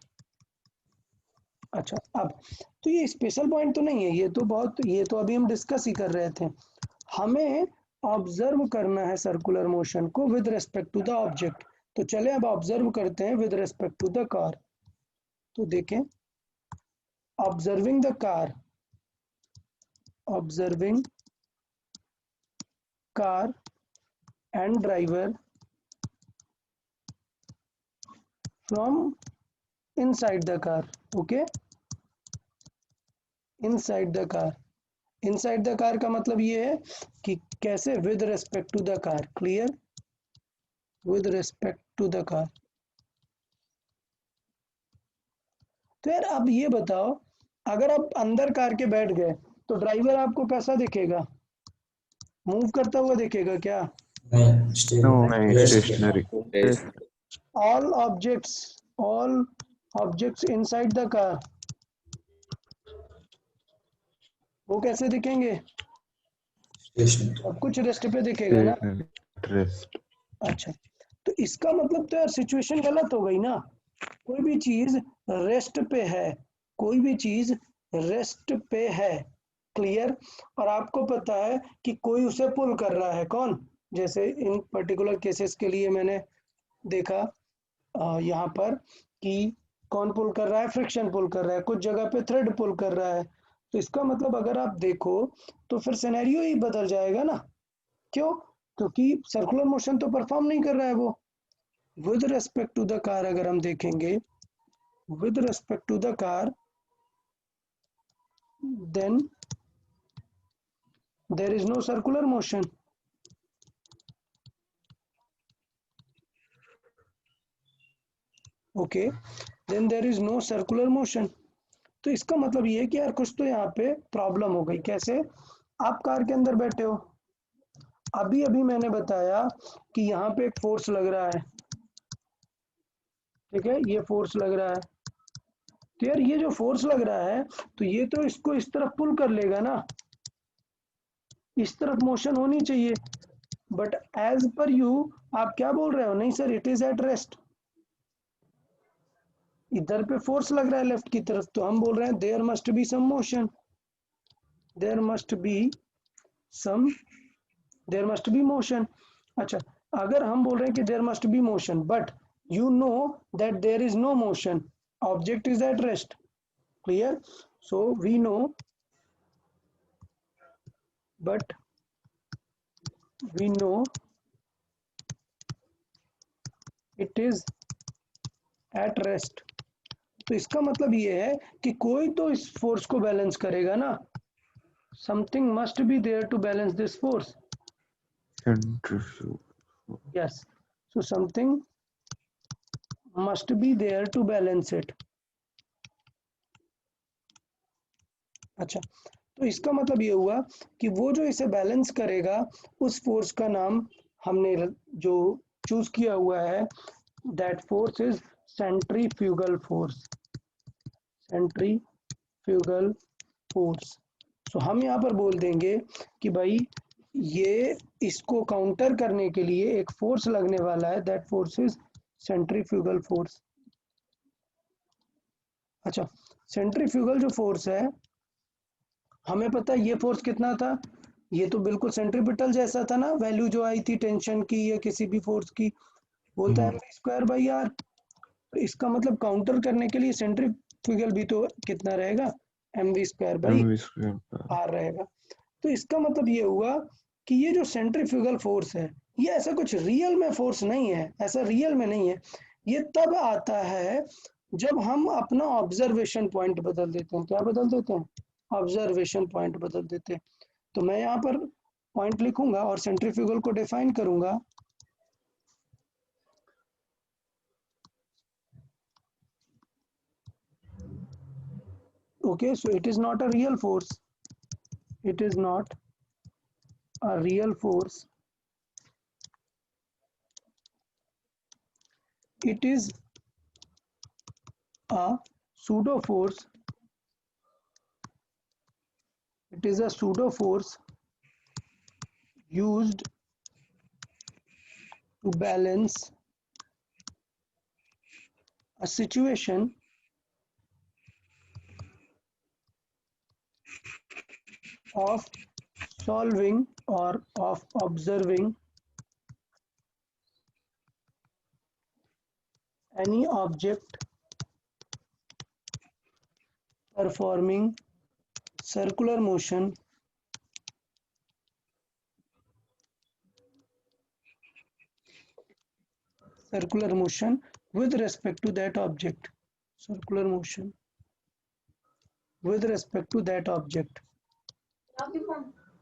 अच्छा, अब तो ये स्पेशल पॉइंट तो नहीं है, ये तो बहुत, ये तो अभी हम डिस्कस ही कर रहे थे। हमें ऑब्जर्व करना है सर्कुलर मोशन को with respect to the object. तो चले अब ऑब्जर्व करते हैं with respect to the car. तो देखें, observing the car, observing car and driver from inside the car. Okay, inside the car, inside the car का मतलब ये है कि कैसे, with respect to the car. Clear? with respect to the car. तो यार अब ये बताओ, अगर आप अंदर कार के बैठ गए तो ड्राइवर आपको कैसा दिखेगा? मूव करता हुआ दिखेगा क्या? नहीं, still No, no, rest. stationary. Yes. all objects inside the car, वो कैसे दिखेंगे? Stationary. सब कुछ रेस्ट पे दिखेगा ना। Stationary. Rest. अच्छा, तो इसका मतलब तो यार सिचुएशन गलत हो गई ना। कोई भी चीज रेस्ट पे है, कोई भी चीज रेस्ट पे है। क्लियर? और आपको पता है कि कोई उसे पुल कर रहा है, कौन? जैसे इन पर्टिकुलर केसेस के लिए मैंने देखा यहाँ पर कि कौन पुल कर रहा है? फ्रिक्शन पुल कर रहा है, कुछ जगह पे थ्रेड पुल कर रहा है। तो इसका मतलब अगर आप देखो तो फिर सिनेरियो ही बदल जाएगा ना। क्यों? क्योंकि सर्कुलर मोशन तो परफॉर्म नहीं कर रहा है वो। With respect to the car अगर हम देखेंगे, with respect to the car, then there is no circular motion. Okay, then there is no circular motion. तो इसका मतलब ये है कि यार कुछ तो यहाँ पे प्रॉब्लम हो गई। कैसे? आप कार के अंदर बैठे हो, अभी अभी मैंने बताया कि यहाँ पे एक फोर्स लग रहा है, ठीक है, ये फोर्स लग रहा है। तो यार ये जो फोर्स लग रहा है, तो ये तो इसको इस तरफ पुल कर लेगा ना, इस तरफ मोशन होनी चाहिए। बट एज पर यू आप क्या बोल रहे हो? नहीं sir, it is at rest. इधर पे फोर्स लग रहा है लेफ्ट की तरफ, तो हम बोल रहे हैं there must be some motion, there must be some, there must be motion. अच्छा, अगर हम बोल रहे हैं कि there must be motion, but you know that there is no motion, object is at rest. Clear? So we know, but we know it is at rest. तो इसका मतलब ये है कि कोई तो इस फोर्स को बैलेंस करेगा ना, something must be there to balance this force. Centrifugal. Yes, so something must be there to balance it. अच्छा, तो इसका मतलब ये हुआ कि वो जो इसे बैलेंस करेगा उस फोर्स का नाम हमने जो चूज किया हुआ है, that force is centrifugal force, centrifugal force. So हम यहाँ पर बोल देंगे कि भाई ये इसको काउंटर करने के लिए एक फोर्स लगने वाला है, that force is centrifugal force. अच्छा, सेंट्रीफ्यूगल जो फोर्स है, हमें पता है ये फोर्स कितना था, ये तो बिल्कुल सेंट्रीपिटल जैसा था ना, वैल्यू जो आई थी टेंशन की या किसी भी फोर्स की, वो था mv²/r। तो इसका मतलब काउंटर करने के लिए सेंट्रीफ्यूगल भी तो कितना रहेगा, mv²/r mv²/r। रहेगा। तो इसका मतलब ये हुआ कि ये जो सेंट्रीफ्यूगल फोर्स है, ये ऐसा कुछ रियल में फोर्स नहीं है, ऐसा रियल में नहीं है। ये तब आता है जब हम अपना ऑब्जर्वेशन पॉइंट बदल देते हैं। क्या बदल देते हैं? ऑब्जर्वेशन पॉइंट बदल देते हैं। तो मैं यहाँ पर पॉइंट लिखूंगा और सेंट्रीफ्यूगल को डिफाइन करूंगा। Okay, so it is not a real force. It is not a real force. It is a pseudo force. It is a pseudo force used to balance a situation of solving or of observing any object performing circular motion with respect to that object. Circular motion with respect to that object.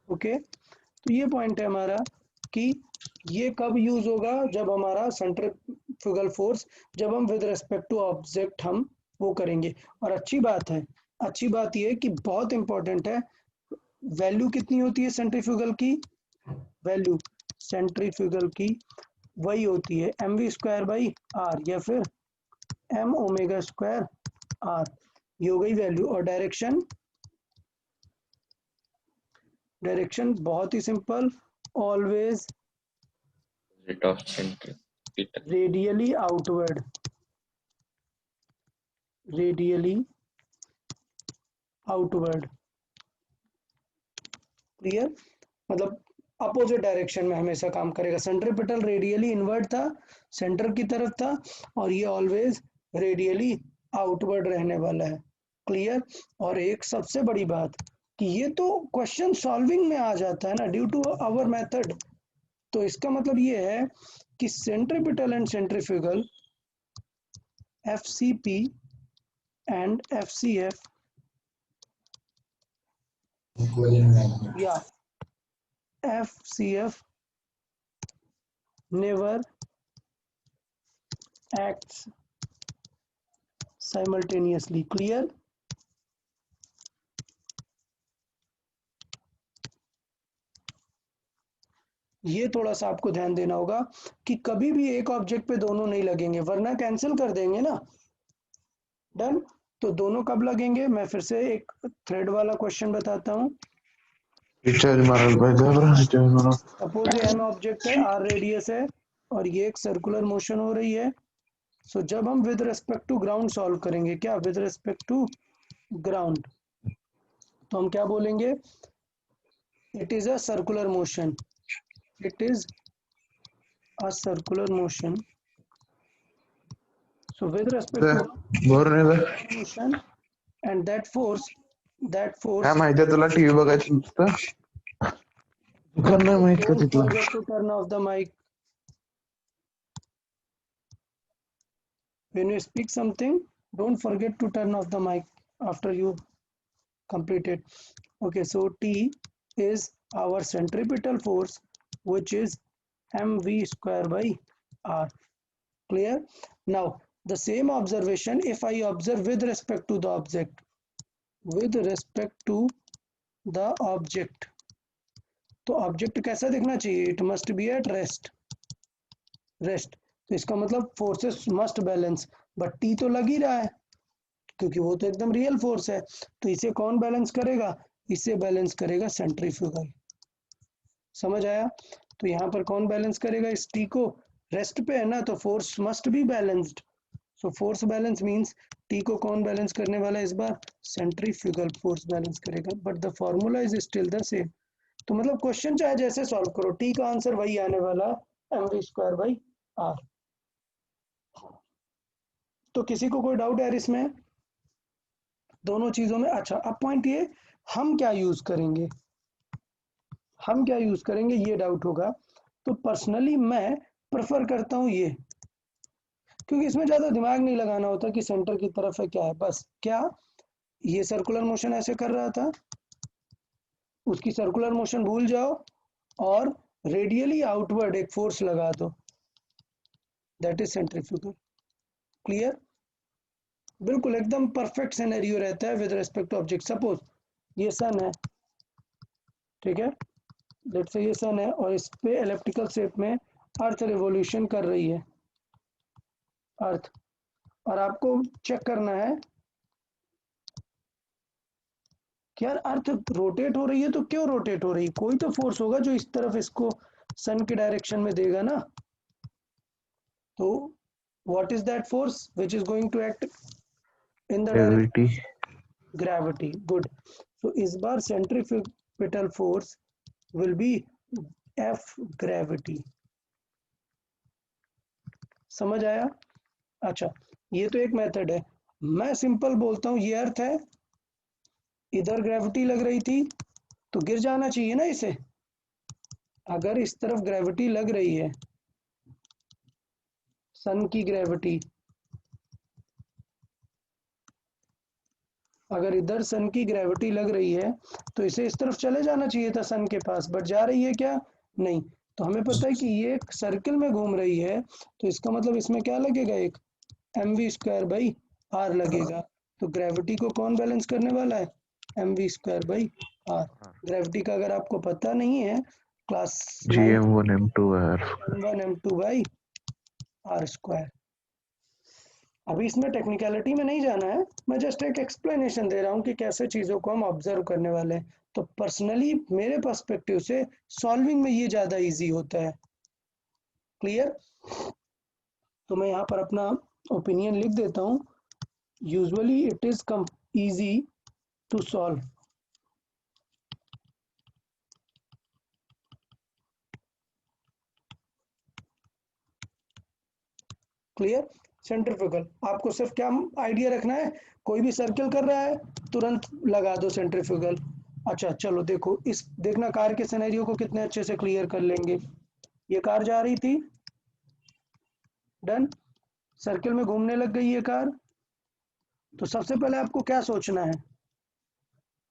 Okay, तो ये पॉइंट है हमारा कि ये कब यूज होगा, जब हमारा सेंट्रीफ्यूगल फोर्स, जब हम विद रिस्पेक्ट टू ऑब्जेक्ट हम वो करेंगे। और अच्छी बात ये कि बहुत इंपॉर्टेंट है, वैल्यू कितनी होती है सेंट्रीफ्यूगल की, वैल्यू सेंट्रीफ्यूगल की वही होती है mv²/r या फिर m⍵²r, ये हो गई वैल्यू। और डायरेक्शन बहुत ही simple, always Rate of centripetal. Radially outward, radially outward. Clear? मतलब अपोजिट डायरेक्शन में हमेशा काम करेगा। सेंट्रीपिटल रेडियली इनवर्ड था, सेंटर की तरफ था, और ये ऑलवेज रेडियली आउटवर्ड रहने वाला है। क्लियर? और एक सबसे बड़ी बात कि ये तो क्वेश्चन सॉल्विंग में आ जाता है ना, ड्यू टू आवर मेथड। तो इसका मतलब ये है कि centripetal and centrifugal, FCP and FCF, equal in magnitude. yeah, FCF never acts simultaneously. Clear? ये थोड़ा सा आपको ध्यान देना होगा कि कभी भी एक ऑब्जेक्ट पे दोनों नहीं लगेंगे, वरना कैंसिल कर देंगे ना। डन? तो दोनों कब लगेंगे? मैं फिर से एक थ्रेड वाला क्वेश्चन बताता हूँ। सपोज ये m ऑब्जेक्ट है, r रेडियस है, और ये एक सर्कुलर मोशन हो रही है। सो जब हम with respect to ground solve करेंगे, क्या विद रिस्पेक्ट टू ग्राउंड, तो हम क्या बोलेंगे? It is a circular motion, it is a circular motion. So with respect to motion and that force काय माहितीये तुला टीव्ही बघायचं नुसतं दुकान माहित का don't तिथलं forget to turn off the mic when you speak something. Don't forget to turn off the mic after you complete it. Okay, so T is our centripetal force, which is mv²/r. Clear? Now the same observation, if I observe with respect to the object, with respect to the object, तो ऑब्जेक्ट कैसा दिखना चाहिए, it must be at rest, rest, तो इसका मतलब forces must balance, but T तो लग ही रहा है क्योंकि वो तो एकदम रियल फोर्स है, तो इसे कौन बैलेंस करेगा, इसे बैलेंस करेगा सेंट्रीफ्यूगल। समझ आया? तो यहाँ पर कौन बैलेंस करेगा इस टी को, रेस्ट पे है ना, तो force must be balanced, so force balance means T को कौन बैलेंस करने वाला है इस बार, सेंट्रीफ्यूगल फोर्स बैलेंस करेगा, but the formula is still the same. तो मतलब क्वेश्चन चाहे जैसे सॉल्व करो, टी का आंसर वही आने वाला, mv²/r। तो किसी को कोई डाउट है इसमें, दोनों चीजों में? अच्छा, अब पॉइंट ये, हम क्या यूज करेंगे, हम क्या यूज करेंगे ये डाउट होगा। तो पर्सनली मैं प्रेफर करता हूं ये, क्योंकि इसमें ज्यादा दिमाग नहीं लगाना होता कि सेंटर की तरफ है क्या है, बस क्या ये सर्कुलर मोशन ऐसे कर रहा था, उसकी सर्कुलर मोशन भूल जाओ और रेडियली आउटवर्ड एक फोर्स लगा दो, दैट इज सेंट्रीफ्यूगल। क्लियर? बिल्कुल एकदम परफेक्ट सिनेरियो रहता है with respect to object. Suppose ये सन है, ठीक है, लेट्स से ये सन है और इस पे एलिप्टिकल शेप में अर्थ रिवॉल्यूशन कर रही है, अर्थ, और आपको चेक करना है कि यार अर्थ रोटेट हो रही है, तो क्यों रोटेट हो रही है, कोई तो फोर्स होगा जो इस तरफ इसको सन की डायरेक्शन में देगा ना, तो what is that force which is going to act in the gravity. Gravity. Good, so इस बार centripetal force will be F gravity. समझ आया? अच्छा, ये तो एक मेथड है, मैं सिंपल बोलता हूं, ये अर्थ है, इधर ग्रेविटी लग रही थी तो गिर जाना चाहिए ना इसे, अगर इस तरफ ग्रेविटी लग रही है, सन की ग्रेविटी, अगर इधर सन की ग्रेविटी लग रही है तो इसे इस तरफ चले जाना चाहिए था सन के पास, बट जा रही है क्या, नहीं। तो हमें पता है कि ये एक सर्किल में घूम रही है, तो इसका मतलब इसमें क्या लगेगा, एक mv²/r लगेगा। तो ग्रेविटी को कौन बैलेंस करने वाला है, mv²/r। ग्रेविटी का अगर आपको पता नहीं है, क्लास gm1m2r, m1m2/r²। अभी इसमें टेक्निकलिटी में नहीं जाना है, मैं जस्ट एक एक्सप्लेनेशन दे रहा हूँ कि कैसे चीज़ों को हम ऑब्जर्व करने वाले हैं। तो पर्सनली मेरे पर्सपेक्टिव से सॉल्विंग में ये ज़्यादा इजी होता है। क्लियर? तो मैं यहाँ पर अपना ओपिनियन लिख देता हूँ, usually it is easy to solve. Clear? Centrifugal, आपको सिर्फ क्या आइडिया रखना है, कोई भी सर्कल कर रहा है तुरंत लगा दो सेंट्रीफ्यूगल। अच्छा चलो देखो, इस देखना कार के सिनेरियो को कितने अच्छे से क्लियर कर लेंगे। ये कार जा रही थी, डन, सर्कल में घूमने लग गई ये कार, तो सबसे पहले आपको क्या सोचना है,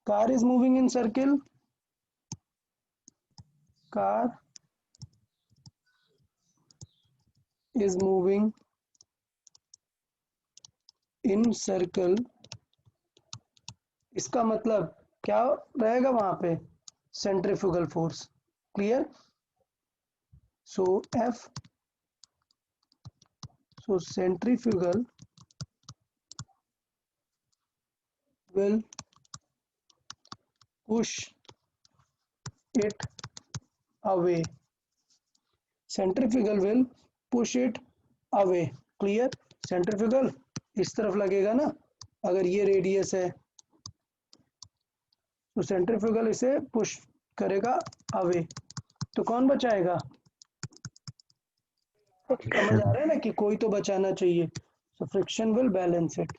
car is moving in circle, car is moving in circle, इसका मतलब क्या रहेगा वहां पे, centrifugal force. Clear? So F, so centrifugal will push it away, centrifugal will push it away। Clear? Centrifugal इस तरफ लगेगा ना, अगर ये रेडियस है तो सेंट्रीफ्यूगल इसे पुश करेगा अवे, तो कौन बचाएगा, समझ आ रहा है ना कि कोई तो बचाना चाहिए, सो friction will balance it,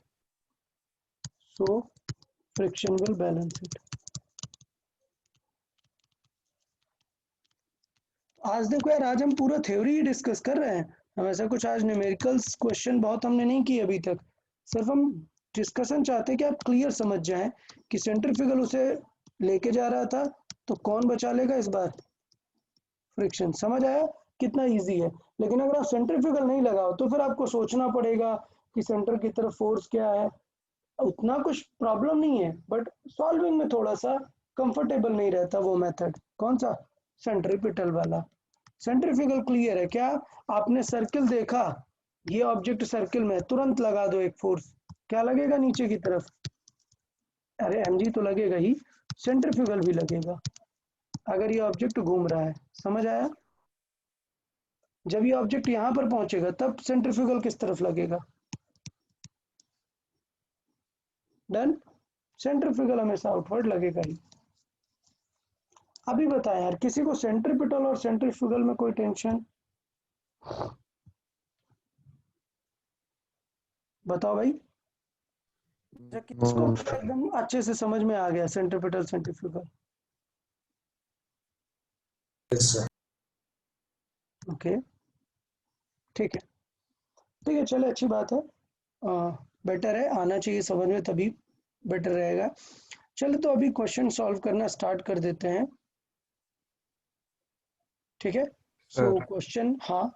so friction will balance it. आज देखो यार, आज हम पूरा थ्योरी ही डिस्कस कर रहे हैं, हम ऐसा कुछ आज न्यूमेरिकल्स क्वेश्चन बहुत हमने नहीं किए अभी तक, सिर्फ हम डिस्कशन चाहते हैं कि आप क्लियर समझ जाएं कि सेंट्रीफ्यूगल उसे लेके जा रहा था, तो कौन बचा लेगा इस बार, फ्रिक्शन। समझ आया कितना इजी है? लेकिन अगर आप सेंट्रीफ्यूगल नहीं लगाओ तो फिर आपको सोचना पड़ेगा कि सेंटर की तरफ फोर्स क्या है, उतना कुछ प्रॉब्लम नहीं है, बट सॉल्विंग में थोड़ा सा कंफर्टेबल नहीं रहता वो मेथड। कौन सा? सेंट्रीपिटल वाला। सेंट्रीफ्यूगल क्लियर है क्या? आपने सर्किल देखा, ये ऑब्जेक्ट सर्किल में, तुरंत लगा दो एक फोर्स, क्या लगेगा नीचे की तरफ? अरे mg तो लगेगा ही, सेंट्रीफ्यूगल भी लगेगा अगर ये ऑब्जेक्ट घूम रहा है। समझ आया? जब ये ऑब्जेक्ट यहां पर पहुंचेगा तब सेंट्रीफ्यूगल किस तरफ लगेगा? डन। सेंट्रीफ्यूगल हमेशा आउटवर्ड लगेगा ही। अभी बताएं यार, किसी को सेंट्रीपिटल और सेंट्रीफ्यूगल में कोई टेंशन? बताओ भाई। किसको No, एकदम अच्छे से समझ में आ गया centripetal centrifugal? Yes, sir. Okay, ठीक है, ठीक है, चले, अच्छी बात है। बेटर है, आना चाहिए समझ में, तभी बेटर रहेगा। चलो तो अभी क्वेश्चन सॉल्व करना स्टार्ट कर देते हैं। ठीक है, सो सर क्वेश्चन, हाँ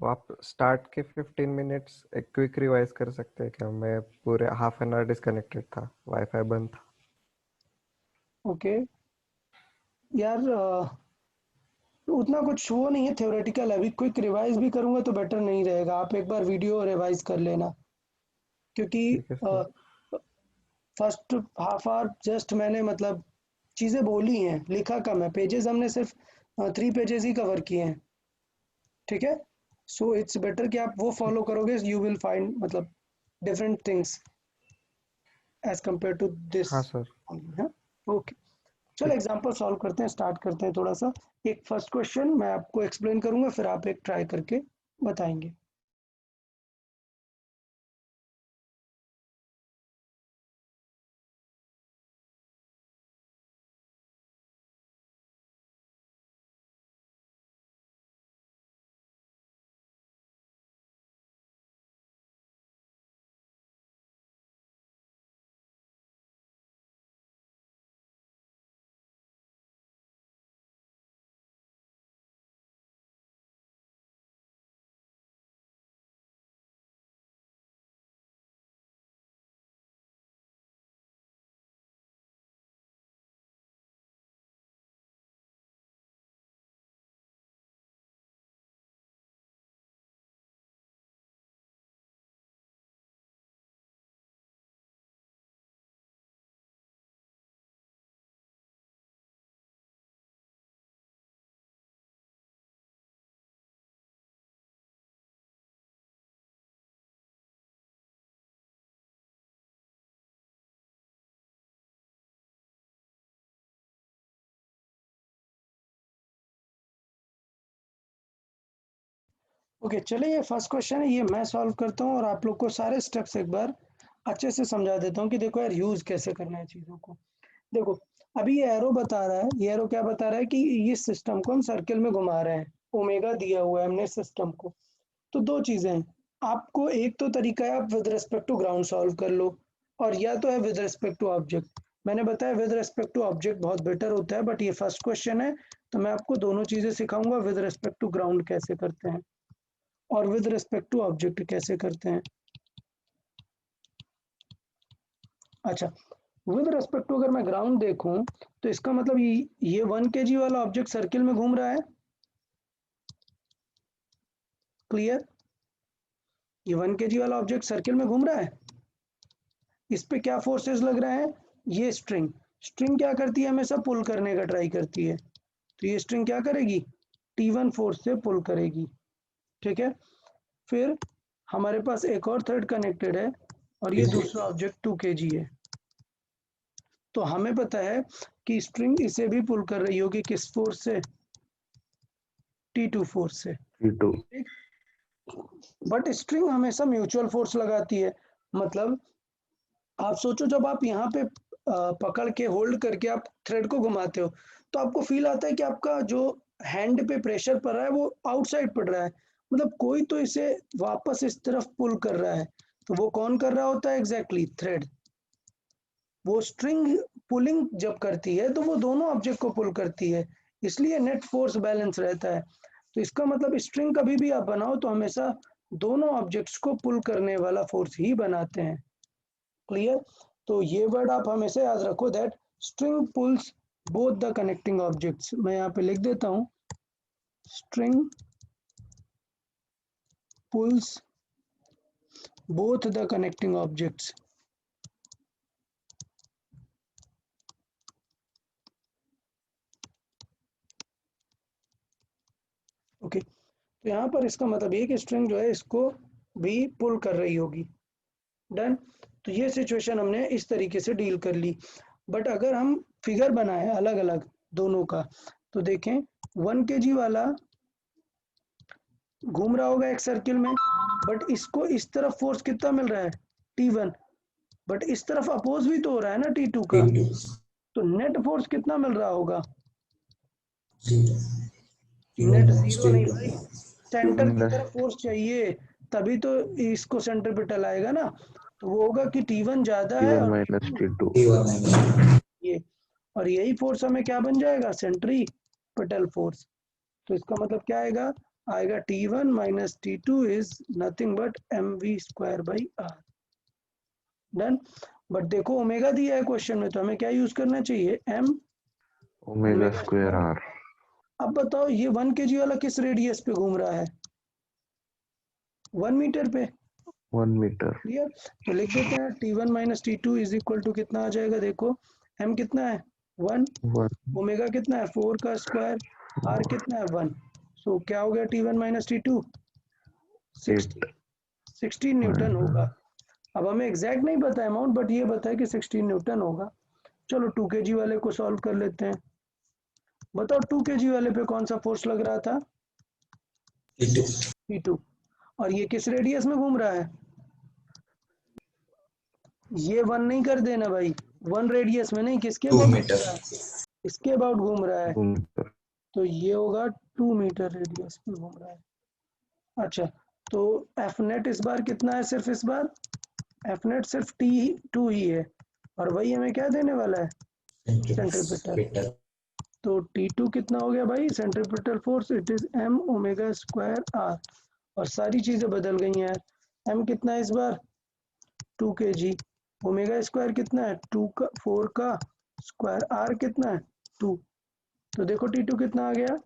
वो आप स्टार्ट के 15 मिनट्स एक क्विक रिवाइज कर सकते हैं क्या? मैं पूरे हाफ एन आवर डिस्कनेक्टेड था, वाईफाई बंद था। ओके यार, उतना कुछ वो नहीं है, थ्योरेटिकल। अभी क्विक रिवाइज भी करूंगा तो बेटर नहीं रहेगा, आप एक बार वीडियो रिवाइज कर लेना, क्योंकि ठीक है sir. First half hour just मैंने मतलब चीज़ें बोली हैं, लिखा कम है, पेजेस हमने सिर्फ 3 पेजेस ही कवर किए हैं। ठीक है, सो इट्स बेटर कि आप वो फॉलो करोगे, यू विल फाइंड मतलब different things as compare to this. हाँ सर। ओके, चलो ठीक। एग्जांपल सॉल्व करते हैं, स्टार्ट करते हैं थोड़ा सा। एक फर्स्ट क्वेश्चन मैं आपको एक्सप्लेन करूंगा, फिर आप एक ट्राई करके बताएंगे। ओके, चलिए, ये फर्स्ट क्वेश्चन है, ये मैं सॉल्व करता हूँ और आप लोग को सारे स्टेप्स एक बार अच्छे से समझा देता हूँ कि देखो यार यूज कैसे करना है चीज़ों को। देखो, अभी ये एरो बता रहा है, ये एरो क्या बता रहा है कि ये सिस्टम को हम सर्किल में घुमा रहे हैं, ओमेगा दिया हुआ है हमने सिस्टम को। तो दो चीजें हैं, आपको एक तो तरीका है आप with respect to ground solve कर लो, और या तो है विद रिस्पेक्ट टू ऑब्जेक्ट। मैंने बताया विद रिस्पेक्ट टू ऑब्जेक्ट बहुत बेटर होता है, बट ये फर्स्ट क्वेश्चन है तो मैं आपको दोनों चीजें सिखाऊंगा, विद रिस्पेक्ट टू ग्राउंड कैसे करते हैं और विद रिस्पेक्ट टू ऑब्जेक्ट कैसे करते हैं। अच्छा, विद रिस्पेक्ट टू अगर मैं ग्राउंड देखूं तो इसका मतलब ये 1 kg वाला ऑब्जेक्ट सर्किल में घूम रहा है। क्लियर? ये 1 kg वाला ऑब्जेक्ट सर्किल में घूम रहा है, इस पे क्या फोर्सेस लग रहे हैं? ये स्ट्रिंग, स्ट्रिंग क्या करती है? हमेशा पुल करने का ट्राई करती है, तो ये स्ट्रिंग क्या करेगी? T1 फोर्स से पुल करेगी। ठीक है, फिर हमारे पास एक और थ्रेड कनेक्टेड है और ये दूसरा ऑब्जेक्ट 2 kg है। तो हमें पता है कि स्ट्रिंग इसे भी पुल कर रही होगी, किस फोर्स से? T2 फोर्स से। T2. बट स्ट्रिंग हमेशा म्यूचुअल फोर्स लगाती है, मतलब आप सोचो जब आप यहाँ पे पकड़ के होल्ड करके आप थ्रेड को घुमाते हो तो आपको फील आता है कि आपका जो हैंड पे प्रेशर पड़ रहा है वो आउटसाइड पड़ रहा है, मतलब कोई तो इसे वापस इस तरफ पुल कर रहा है। तो वो कौन कर रहा होता है? Exactly thread. वो स्ट्रिंग पुलिंग जब करती है तो वो दोनों ऑब्जेक्ट को पुल करती है, इसलिए नेट फोर्स बैलेंस रहता है। तो इसका मतलब स्ट्रिंग कभी भी आप बनाओ तो हमेशा दोनों ऑब्जेक्ट्स को पुल करने वाला फोर्स ही बनाते हैं। क्लियर? तो ये वर्ड आप हमेशा याद रखो, that string pulls both the connecting objects. मैं यहाँ पे लिख देता हूँ string pulls both the connecting objects। Okay, तो यहाँ पर इसका मतलब ये कि स्ट्रिंग जो है इसको भी पुल कर रही होगी। डन। तो ये सिचुएशन हमने इस तरीके से डील कर ली। बट अगर हम फिगर बनाए अलग अलग दोनों का, तो देखें 1 kg वाला घूम रहा होगा एक सर्किल में, बट इसको इस तरफ फोर्स कितना मिल रहा है T1, बट इस तरफ अपोज भी तो हो रहा है ना T2 का, तो नेट फोर्स कितना मिल रहा होगा? नेट जीरो नहीं भाई, सेंटर की तरफ फोर्स चाहिए तभी तो इसको सेंट्रीपिटल आएगा ना। तो वो होगा कि T1 ज्यादा है T1 और minus T2. ये, और यही फोर्स हमें क्या बन जाएगा? Centripetal force. तो इसका मतलब क्या आएगा? आएगा T1 minus T2 is nothing but mv square by r. Done. But देखो ओमेगा दिया है क्वेश्चन में, तो हमें क्या यूज करना चाहिए? m Omega square R. अब बताओ ये 1 kg वाला किस रेडियस पे घूम रहा है? 1 मीटर पे। 1 meter. क्लियर? तो लिख देते हैं T1 minus T2 is equal to कितना आ जाएगा? देखो m कितना है 1, 1. ओमेगा कितना है 4 का स्क्वायर, r कितना है 1। सो क्या हो गया T1 माइनस T2? 16 न्यूटन होगा। अब हमें एग्जैक्ट नहीं पता अमाउंट, बट ये पता है कि 16 न्यूटन होगा। चलो 2 kg वाले को सॉल्व कर लेते हैं। बताओ 2 kg वाले पे कौन सा फोर्स लग रहा था? T2। और ये किस रेडियस में घूम रहा है? ये 1 नहीं कर देना भाई, 1 रेडियस में नहीं, किसके अबाउट घूम रहा है? इसके अबाउट घूम रहा है। 2 meter. तो ये होगा 2 मीटर रेडियस पे घूम रहा है। अच्छा, तो एफ नेट इस बार कितना है? सिर्फ इस बार एफ नेट सिर्फ T2 ही है, और वही हमें क्या देने वाला है? सेंट्रीपिटल। तो T2 कितना हो गया भाई? Centripetal force it is m omega square r। और सारी चीजें बदल गई हैं यार। m कितना है इस बार? 2 kg। ओमेगा स्क्वायर कितना है? 4 का स्क्वायर। r कितना है? 2। तो देखो T2 कितना आ गया?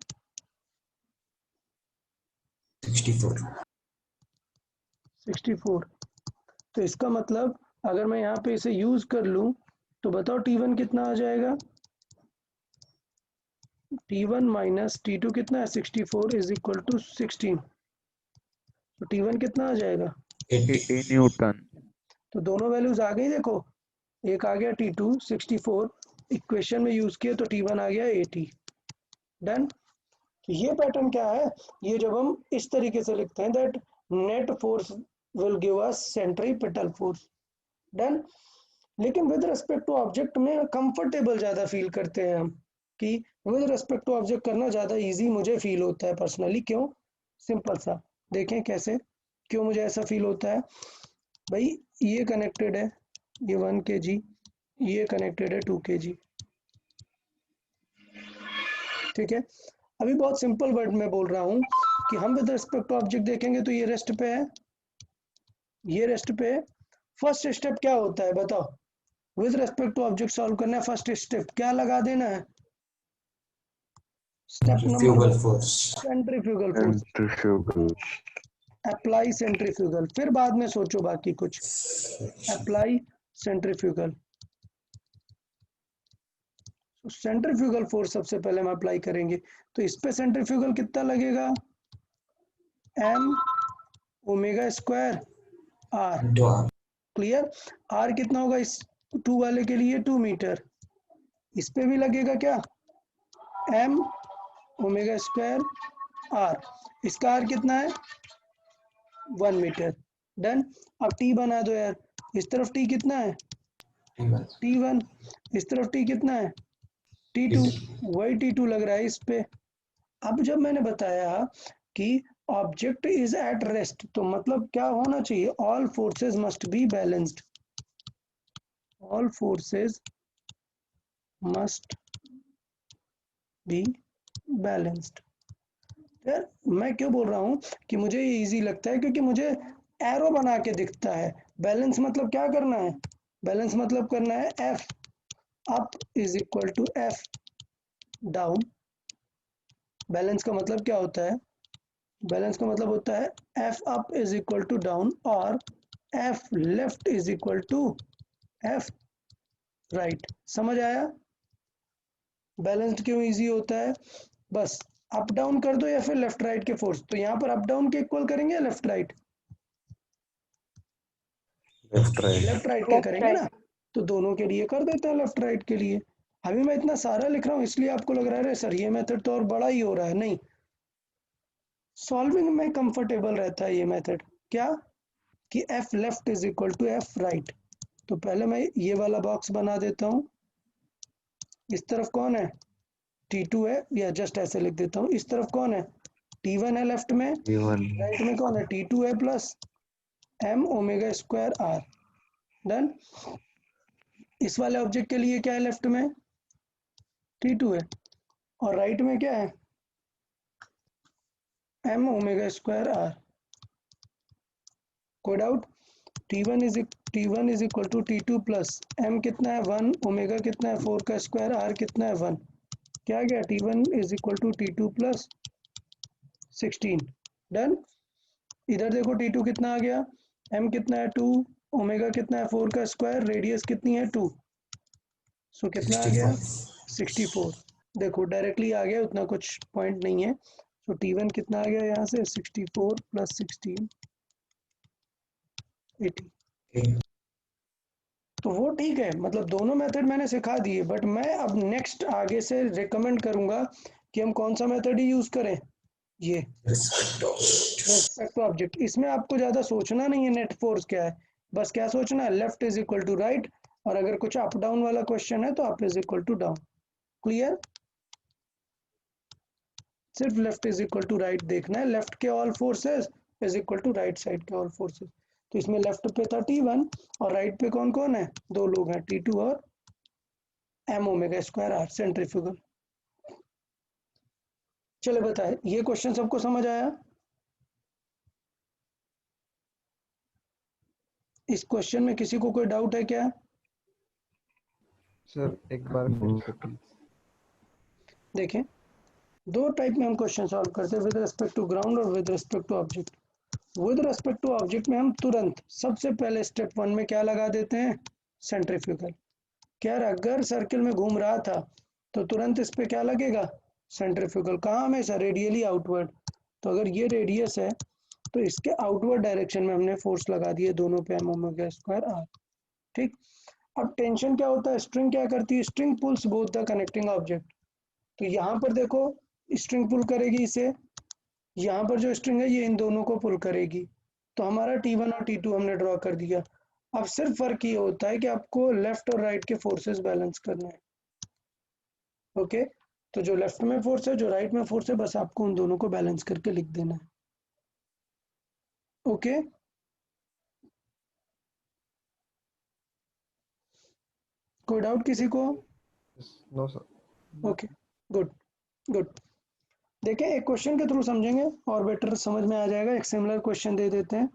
64। तो इसका मतलब अगर मैं यहाँ पे इसे यूज कर लूं तो बताओ T1 कितना आ जाएगा? T1 माइनस T2 कितना है? 64 इज इक्वल टू 16। तो T1 कितना आ जाएगा? 80 Newton. तो दोनों वैल्यूज आ गई। देखो एक आ गया T2 64, इक्वेशन में यूज किया तो T1 आ गया 80। डन। तो ये पैटर्न क्या है? ये जब हम इस तरीके से लिखते हैं that net force will give us centripetal force. Done. लेकिन विद रिस्पेक्ट टू ऑब्जेक्ट में कंफर्टेबल ज्यादा फील करते हैं हम, कि विद रिस्पेक्ट टू ऑब्जेक्ट करना ज्यादा इजी मुझे फील होता है पर्सनली। क्यों? सिंपल सा देखें कैसे, क्यों मुझे ऐसा फील होता है भाई। ये कनेक्टेड है, ये 1 kg, ये कनेक्टेड है 2 kg। ठीक है, अभी बहुत सिंपल वर्ड में बोल रहा हूं कि हम विद रिस्पेक्ट टू ऑब्जेक्ट देखेंगे तो ये रेस्ट पे है, ये रेस्ट पे है। फर्स्ट स्टेप क्या होता है बताओ? With respect to object solve करना है, फर्स्ट स्टेप क्या लगा देना है? Step number centrifugal force. Centrifugal. Apply centrifugal, फिर बाद में सोचो बाकी कुछ। Apply centrifugal. सेंट्रीफ्यूगल फोर्स सबसे पहले हम अप्लाई करेंगे, तो इस पे सेंट्रीफ्यूगल कितना लगेगा? m omega square r। Clear? r कितना होगा इस 2 वाले के लिए? 2 मीटर। इस पे भी लगेगा क्या? m omega square r। इसका r कितना है? 1 मीटर। डन। अब t बना दो यार। इस तरफ t कितना है? T1। इस तरफ t कितना है? T2। वही T2 लग रहा है इस पे। अब जब मैंने बताया कि ऑब्जेक्ट इज एट रेस्ट, तो मतलब क्या होना चाहिए? All forces must be balanced. All forces must be balanced. यार मैं क्यों बोल रहा हूं कि मुझे ये इजी लगता है? क्योंकि मुझे एरो बना के दिखता है। बैलेंस मतलब क्या करना है? बैलेंस मतलब करना है F। Up is equal to F down. Balance का मतलब क्या होता है? बैलेंस का मतलब होता है F up is equal to down और F left is equal to F right. समझ आया बैलेंस्ड क्यों इजी होता है? बस अप डाउन कर दो या फिर लेफ्ट राइट के फोर्स। तो यहाँ पर अप डाउन के इक्वल करेंगे या left right? Left right. Left right के करेंगे ना, तो दोनों के लिए कर देते हैं लेफ्ट राइट के लिए। अभी मैं इतना सारा लिख रहा हूँ इसलिए आपको लग रहा है सर ये मेथड तो और बड़ा ही हो रहा है। नहीं, सॉल्विंग में कंफर्टेबल रहता है ये मेथड। क्या कि F left is equal to F right. तो पहले मैं ये वाला बॉक्स बना देता हूँ। इस तरफ कौन है? T2 है, या जस्ट ऐसे लिख देता हूँ। इस तरफ कौन है? T1 है लेफ्ट में, T1 राइट में कौन है? T2 है plus m omega square r। Done. इस वाले ऑब्जेक्ट के लिए क्या है लेफ्ट में? T2 है और राइट में क्या है? m omega square r। कोई doubt? T1 is equal to T2 plus m कितना है 1, ओमेगा कितना है 4 का स्क्वायर, r कितना है 1। क्या गया? T1 is equal to T2 plus 16। Done. इधर देखो T2 कितना आ गया, m कितना है 2, ओमेगा कितना है 4 का स्क्वायर, रेडियस कितनी है 2, सो कितना आ गया 64। देखो डायरेक्टली आ गया, उतना कुछ पॉइंट नहीं है। सो T1 कितना आ गया यहाँ से 64 प्लस 16 80। तो वो ठीक है, मतलब दोनों मेथड मैंने सिखा दिए, बट मैं अब नेक्स्ट आगे से रिकमेंड करूंगा कि हम कौन सा मेथड ही यूज करें, ये रेस्पेक्ट टू ऑब्जेक्ट। इसमें आपको ज्यादा सोचना नहीं है नेट फोर्स क्या है, बस क्या सोचना है left is equal to right, और अगर कुछ अप डाउन वाला क्वेश्चन है तो up is equal to down. Clear? सिर्फ left is equal to right देखना है, लेफ्ट के all forces is equal to right side के ऑल फोर्सेस। तो इसमें लेफ्ट पे था T1 और राइट पे कौन कौन है? दो लोग हैं, T2 और m omega square r centrifugal. चलो बताए, ये क्वेश्चन सबको समझ आया? इस क्वेश्चन में किसी को कोई डाउट है क्या? सर एक बार फिर से प्लीज। देखें, दो टाइप में हम क्वेश्चन सॉल्व करते हैं, विद रिस्पेक्ट टू ग्राउंड और with respect to object. With respect to object में हम तुरंत सबसे पहले स्टेप 1 में क्या लगा देते हैं? सेंट्रीफ्यूगल। क्या अगर सर्किल में घूम रहा था तो तुरंत इस पे क्या लगेगा? सेंट्रीफ्यूगल। कहाँ? हमेशा रेडियली आउटवर्ड। तो अगर ये रेडियस है तो इसके आउटवर्ड डायरेक्शन में हमने फोर्स लगा दिए दोनों पे m ओमेगा स्क्वायर r। ठीक। अब टेंशन क्या होता है? स्ट्रिंग क्या करती है? String pulls both the connecting object. तो यहाँ पर देखो स्ट्रिंग पुल करेगी इसे, यहाँ पर जो स्ट्रिंग है ये इन दोनों को पुल करेगी। तो हमारा T1 और T2 हमने ड्रॉ कर दिया। अब सिर्फ फर्क ये होता है कि आपको लेफ्ट और राइट के फोर्सेस बैलेंस करने हैं। ओके, तो जो लेफ्ट में फोर्स है जो राइट में फोर्स है, बस आपको उन दोनों को बैलेंस करके लिख देना है। ओके, कोई डाउट किसी को? No sir. Okay, good good. देखें, एक क्वेश्चन के थ्रू समझेंगे और बेटर समझ में आ जाएगा। एक सिमिलर क्वेश्चन दे देते हैं।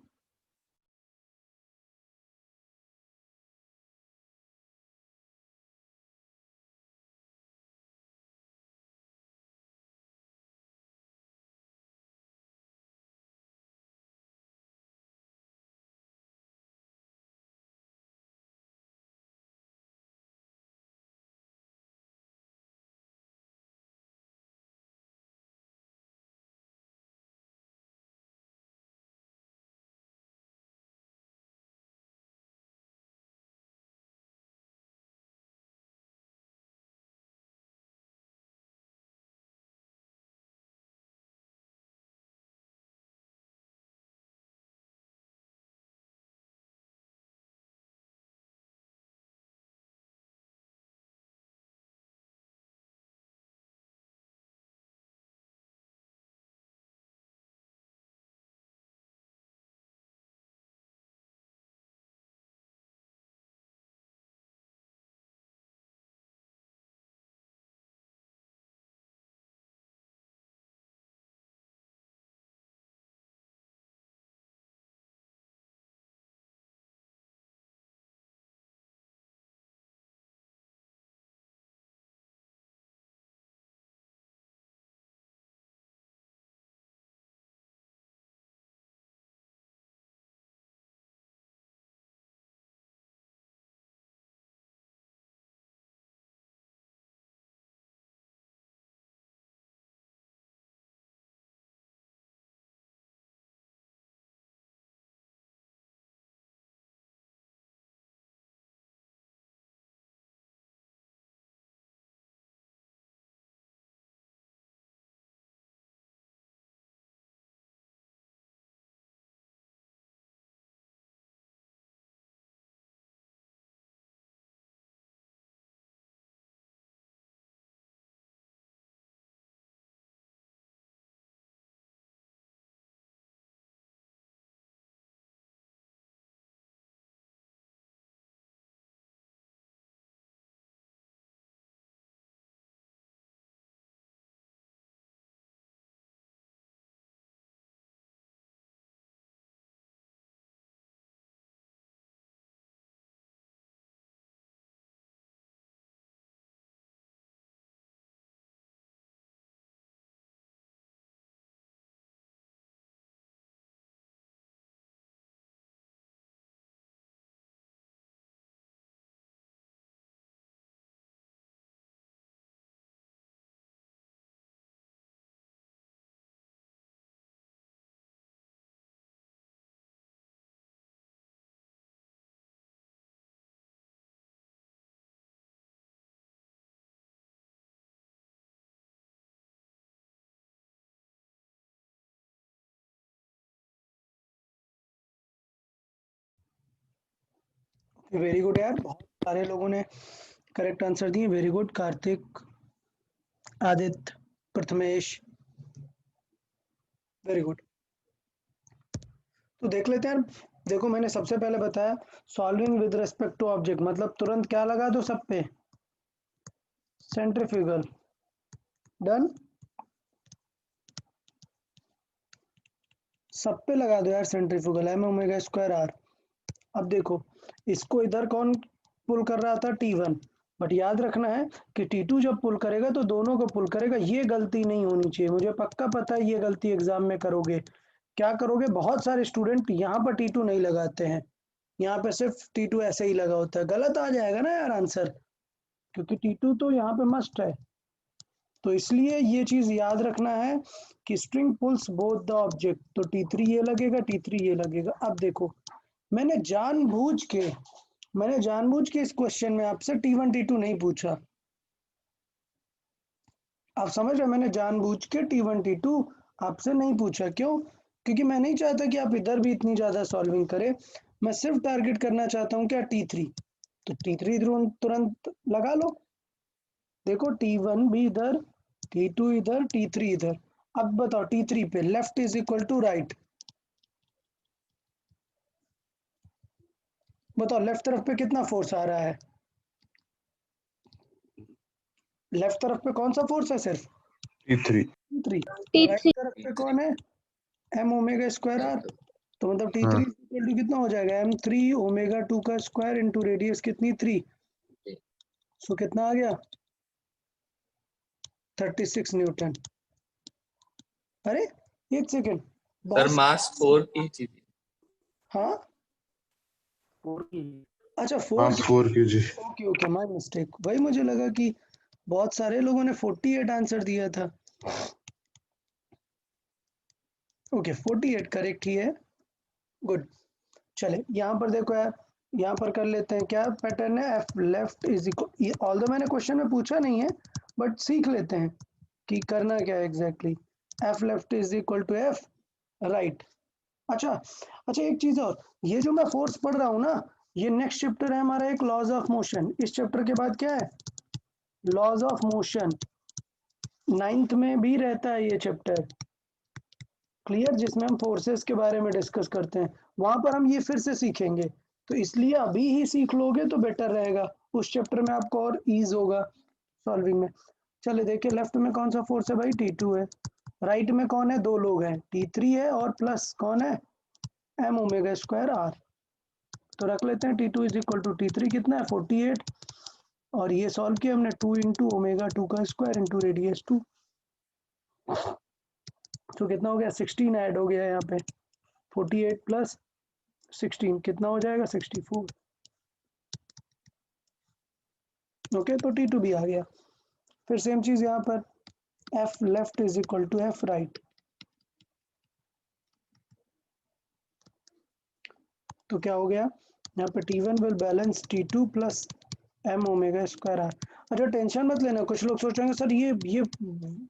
वेरी गुड यार, बहुत सारे लोगों ने करेक्ट आंसर दिए, very good. Kartik, Aditya, Prathamesh, very good. तो देख लेते हैं। देखो मैंने सबसे पहले बताया solving with respect to object, मतलब तुरंत क्या लगा दो सब पे, सेंट्रीफ्यूगल। डन, सब पे लगा दो यार centrifugal, m omega square r. अब देखो इसको इधर कौन पुल कर रहा था, T1, बट याद रखना है कि T2 जब पुल करेगा तो दोनों को पुल करेगा, ये गलती नहीं होनी चाहिए। मुझे पक्का पता है ये गलती एग्जाम में करोगे। क्या करोगे, बहुत सारे स्टूडेंट यहाँ पर T2 नहीं लगाते हैं, यहाँ पे सिर्फ T2 ऐसे ही लगा होता है, गलत आ जाएगा ना यार आंसर, क्योंकि T2 तो यहाँ पे मस्ट है। तो इसलिए ये चीज याद रखना है कि string pulls both the object, तो T3 ये लगेगा, T3 ये लगेगा। अब देखो मैंने जानबूझ के इस क्वेश्चन में आपसे T1 T2 नहीं पूछा, आप समझ रहे, मैंने जानबूझ के T1 T2 आपसे नहीं पूछा। क्यों? क्योंकि मैं नहीं चाहता कि आप इधर भी इतनी ज्यादा सॉल्विंग करें, मैं सिर्फ टारगेट करना चाहता हूँ क्या, T3। तो T3 तुरंत लगा लो। देखो T1 भी इधर, T2 इधर, T3 इधर। अब बताओ T3 पे left is equal to right, बताओ लेफ्ट तरफ पे कितना फोर्स आ रहा है, लेफ्ट तरफ पे कौन सा फोर्स है, सिर्फ T3 T3। राइट तरफ पे कौन है, एम ओमेगा स्क्वायर आर। तो मतलब T3 हाँ इक्वल टू कितना हो जाएगा, M3 ओमेगा 2 का स्क्वायर इंटू रेडियस कितनी 3, सो कितना आ गया 36 न्यूटन। अरे एक सेकेंड, सर बहुत मास 4 kg थी। हाँ 4 अच्छा 4 मास 4 kg। Okay okay, my mistake. वही मुझे लगा कि बहुत सारे लोगों ने 48 आंसर दिया था। ओके 48 करेक्ट ही है, गुड। चले यहाँ पर देखो यार, यहाँ पर कर लेते हैं, क्या पैटर्न है, F left is equal, although मैंने क्वेश्चन में पूछा नहीं है बट सीख लेते हैं कि करना क्या है exactly. F left is equal to F right. अच्छा अच्छा, एक चीज और, ये जो मैं फोर्स पढ़ रहा हूँ ना, ये नेक्स्ट चैप्टर है हमारा एक लॉज ऑफ मोशन, इस चैप्टर के बाद क्या है, लॉज ऑफ मोशन। 9th में भी रहता है ये चैप्टर, क्लियर, जिसमें हम फोर्सेस के बारे में डिस्कस करते हैं, वहां पर हम ये फिर से सीखेंगे। तो इसलिए अभी ही सीख लोगे तो बेटर रहेगा, उस चैप्टर में आपको और ईज होगा सॉल्विंग में। चले देखिए लेफ्ट में कौन सा फोर्स है भाई, T2 है। राइट में कौन है, दो लोग हैं, T3 है और प्लस कौन है, एम ओमेगा स्क्वायर आर। तो रख लेते हैं T2 is equal to T3 कितना है 48, और ये सॉल्व किया हमने 2 इंटू ओमेगा 2 का स्क्वायर इंटू रेडियस 2, तो कितना हो गया 16 ऐड हो गया यहाँ पे, 48 प्लस 16 कितना हो जाएगा 64। ओके तो T2 भी आ गया। फिर सेम चीज यहाँ पर, F left is equal to F right, तो क्या हो गया यहाँ पे T1 will balance T2 plus m omega square r. अच्छा टेंशन मत लेना, कुछ लोग सोचेंगे सर ये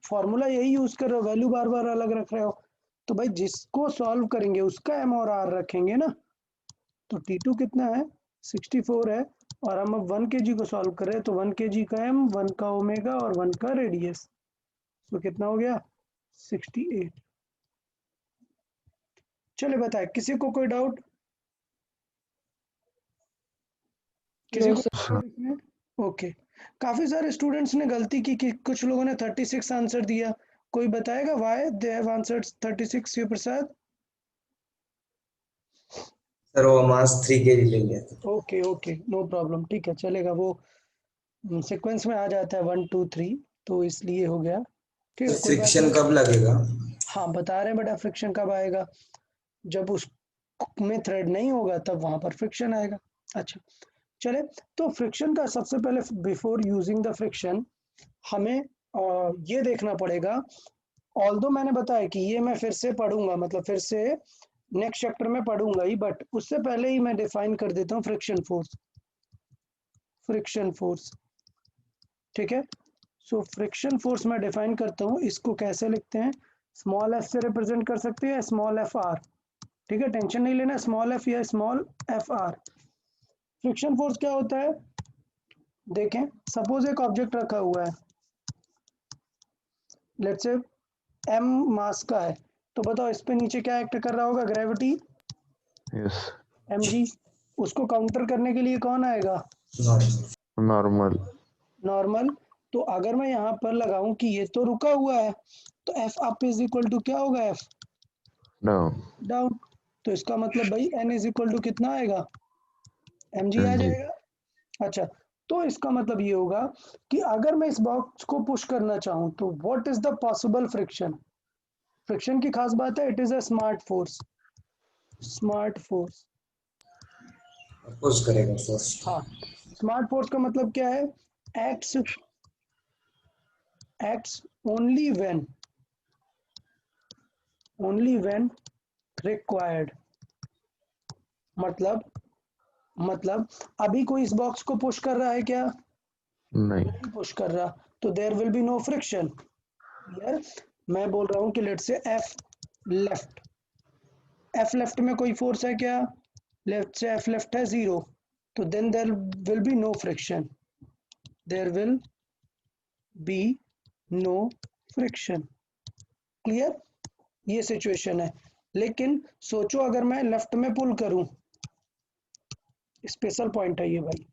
फॉर्मूला यही यूज कर रहे हो, वैल्यू बार बार अलग रख रहे हो, तो भाई जिसको सॉल्व करेंगे उसका एम और आर रखेंगे ना। तो T2 कितना है 64 है, और हम अब 1 kg को सॉल्व करें तो 1 kg का एम, 1 का ओमेगा और 1 का रेडियस, तो कितना हो गया 68। चलिए बताए, किसी को कोई डाउट, किसी को डाउट इसमें? ओके, काफी सारे स्टूडेंट्स ने गलती की कि कुछ लोगों ने 36 आंसर दिया, कोई बताएगा why they have answered 36 Shiv Prasad? Sir वो मास 3 kg ले लिया था। ओके ओके नो प्रॉब्लम, ठीक है चलेगा, वो सीक्वेंस में आ जाता है 1 2 3, तो इसलिए हो गया, ठीक है कोई बात फ्रिक्शन नहीं। कब लगेगा? हाँ बता रहे हैं बेटा, फ्रिक्शन कब आएगा, जब उस में थ्रेड नहीं होगा तब वहां पर फ्रिक्शन आएगा। अच्छा चले, तो फ्रिक्शन का सबसे पहले बिफोर यूजिंग द फ्रिक्शन हमें ये देखना पड़ेगा, ऑल्दो मैंने बताया कि ये मैं फिर से पढ़ूंगा, मतलब फिर से नेक्स्ट चैप्टर में पढ़ूंगा ही, बट उससे पहले ही मैं डिफाइन कर देता हूँ फ्रिक्शन फोर्स। फ्रिक्शन फोर्स ठीक है, सो फ्रिक्शन फोर्स मैं डिफाइन करता हूँ, इसको कैसे लिखते हैं, स्मॉल एफ से रिप्रेजेंट कर सकते हैं, स्मॉल एफ आर, ठीक है टेंशन नहीं लेना, स्मॉल एफ या small F R. Friction force क्या होता है? देखें, सपोज एक ऑब्जेक्ट रखा हुआ है, लेट्स से m मास का है, तो बताओ इस पे नीचे क्या एक्ट कर रहा होगा? Gravity, yes, mg। उसको काउंटर करने के लिए कौन आएगा? नॉर्मल। नॉर्मल। तो अगर मैं यहाँ पर लगाऊं कि ये तो रुका हुआ है, तो F up is equal to क्या होगा? F down. डाउन। तो इसका मतलब भाई एन इज इक्वल टू कितना आएगा? mg आ mg। जाएगा। अच्छा, तो इसका मतलब ये होगा कि अगर मैं इस बॉक्स को पुश करना चाहूं तो what is the possible friction? Friction की खास बात है, it is a smart force. Smart force, oppose करेगा फोर्स। हाँ, स्मार्ट फोर्स का मतलब क्या है? Acts only when required. मतलब अभी कोई इस बॉक्स को पुश कर रहा है क्या? नहीं। नहीं पुश कर रहा, तो there will be no friction. यार मैं बोल रहा हूँ कि लेट से एफ लेफ्ट में कोई फोर्स है क्या? लेफ्ट से एफ लेफ्ट है 0, तो then there will be no friction. There will be no friction. Clear? ये सिचुएशन है। लेकिन सोचो अगर मैं लेफ्ट में पुल करूं, स्पेशल पॉइंट है ये भाई,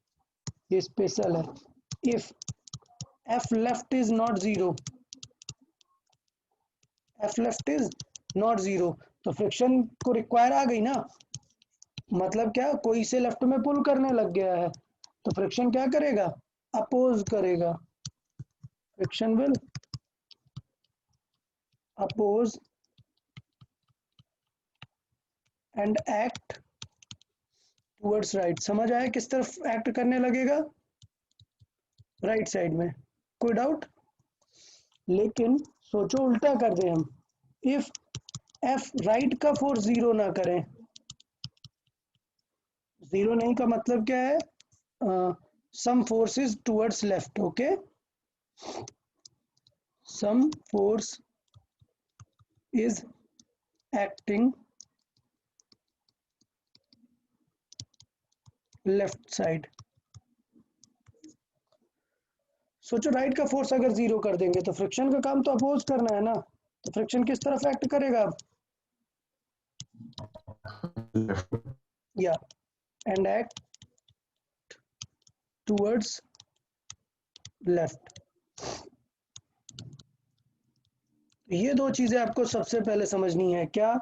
ये स्पेशल है। If F left is not 0, F left is not 0, तो फ्रिक्शन को रिक्वायर आ गई ना। मतलब क्या, कोई से लेफ्ट में पुल करने लग गया है, तो फ्रिक्शन क्या करेगा? अपोज करेगा। Friction will oppose and act towards right. समझ आया किस तरफ एक्ट करने लगेगा? राइट साइड में। कोई डाउट? लेकिन सोचो उल्टा कर दें हम, इफ एफ राइट का फोर्स 0 ना करें। 0 नहीं का मतलब क्या है? Some force is towards left, okay, some force is acting left side. सोचो राइट का फोर्स अगर 0 कर देंगे तो फ्रिक्शन का काम तो अपोज करना है ना, तो फ्रिक्शन किस तरफ एक्ट करेगा? लेफ्ट। या एंड एक्ट टुवर्ड्स लेफ्ट। ये दो चीजें आपको सबसे पहले समझनी है। क्या?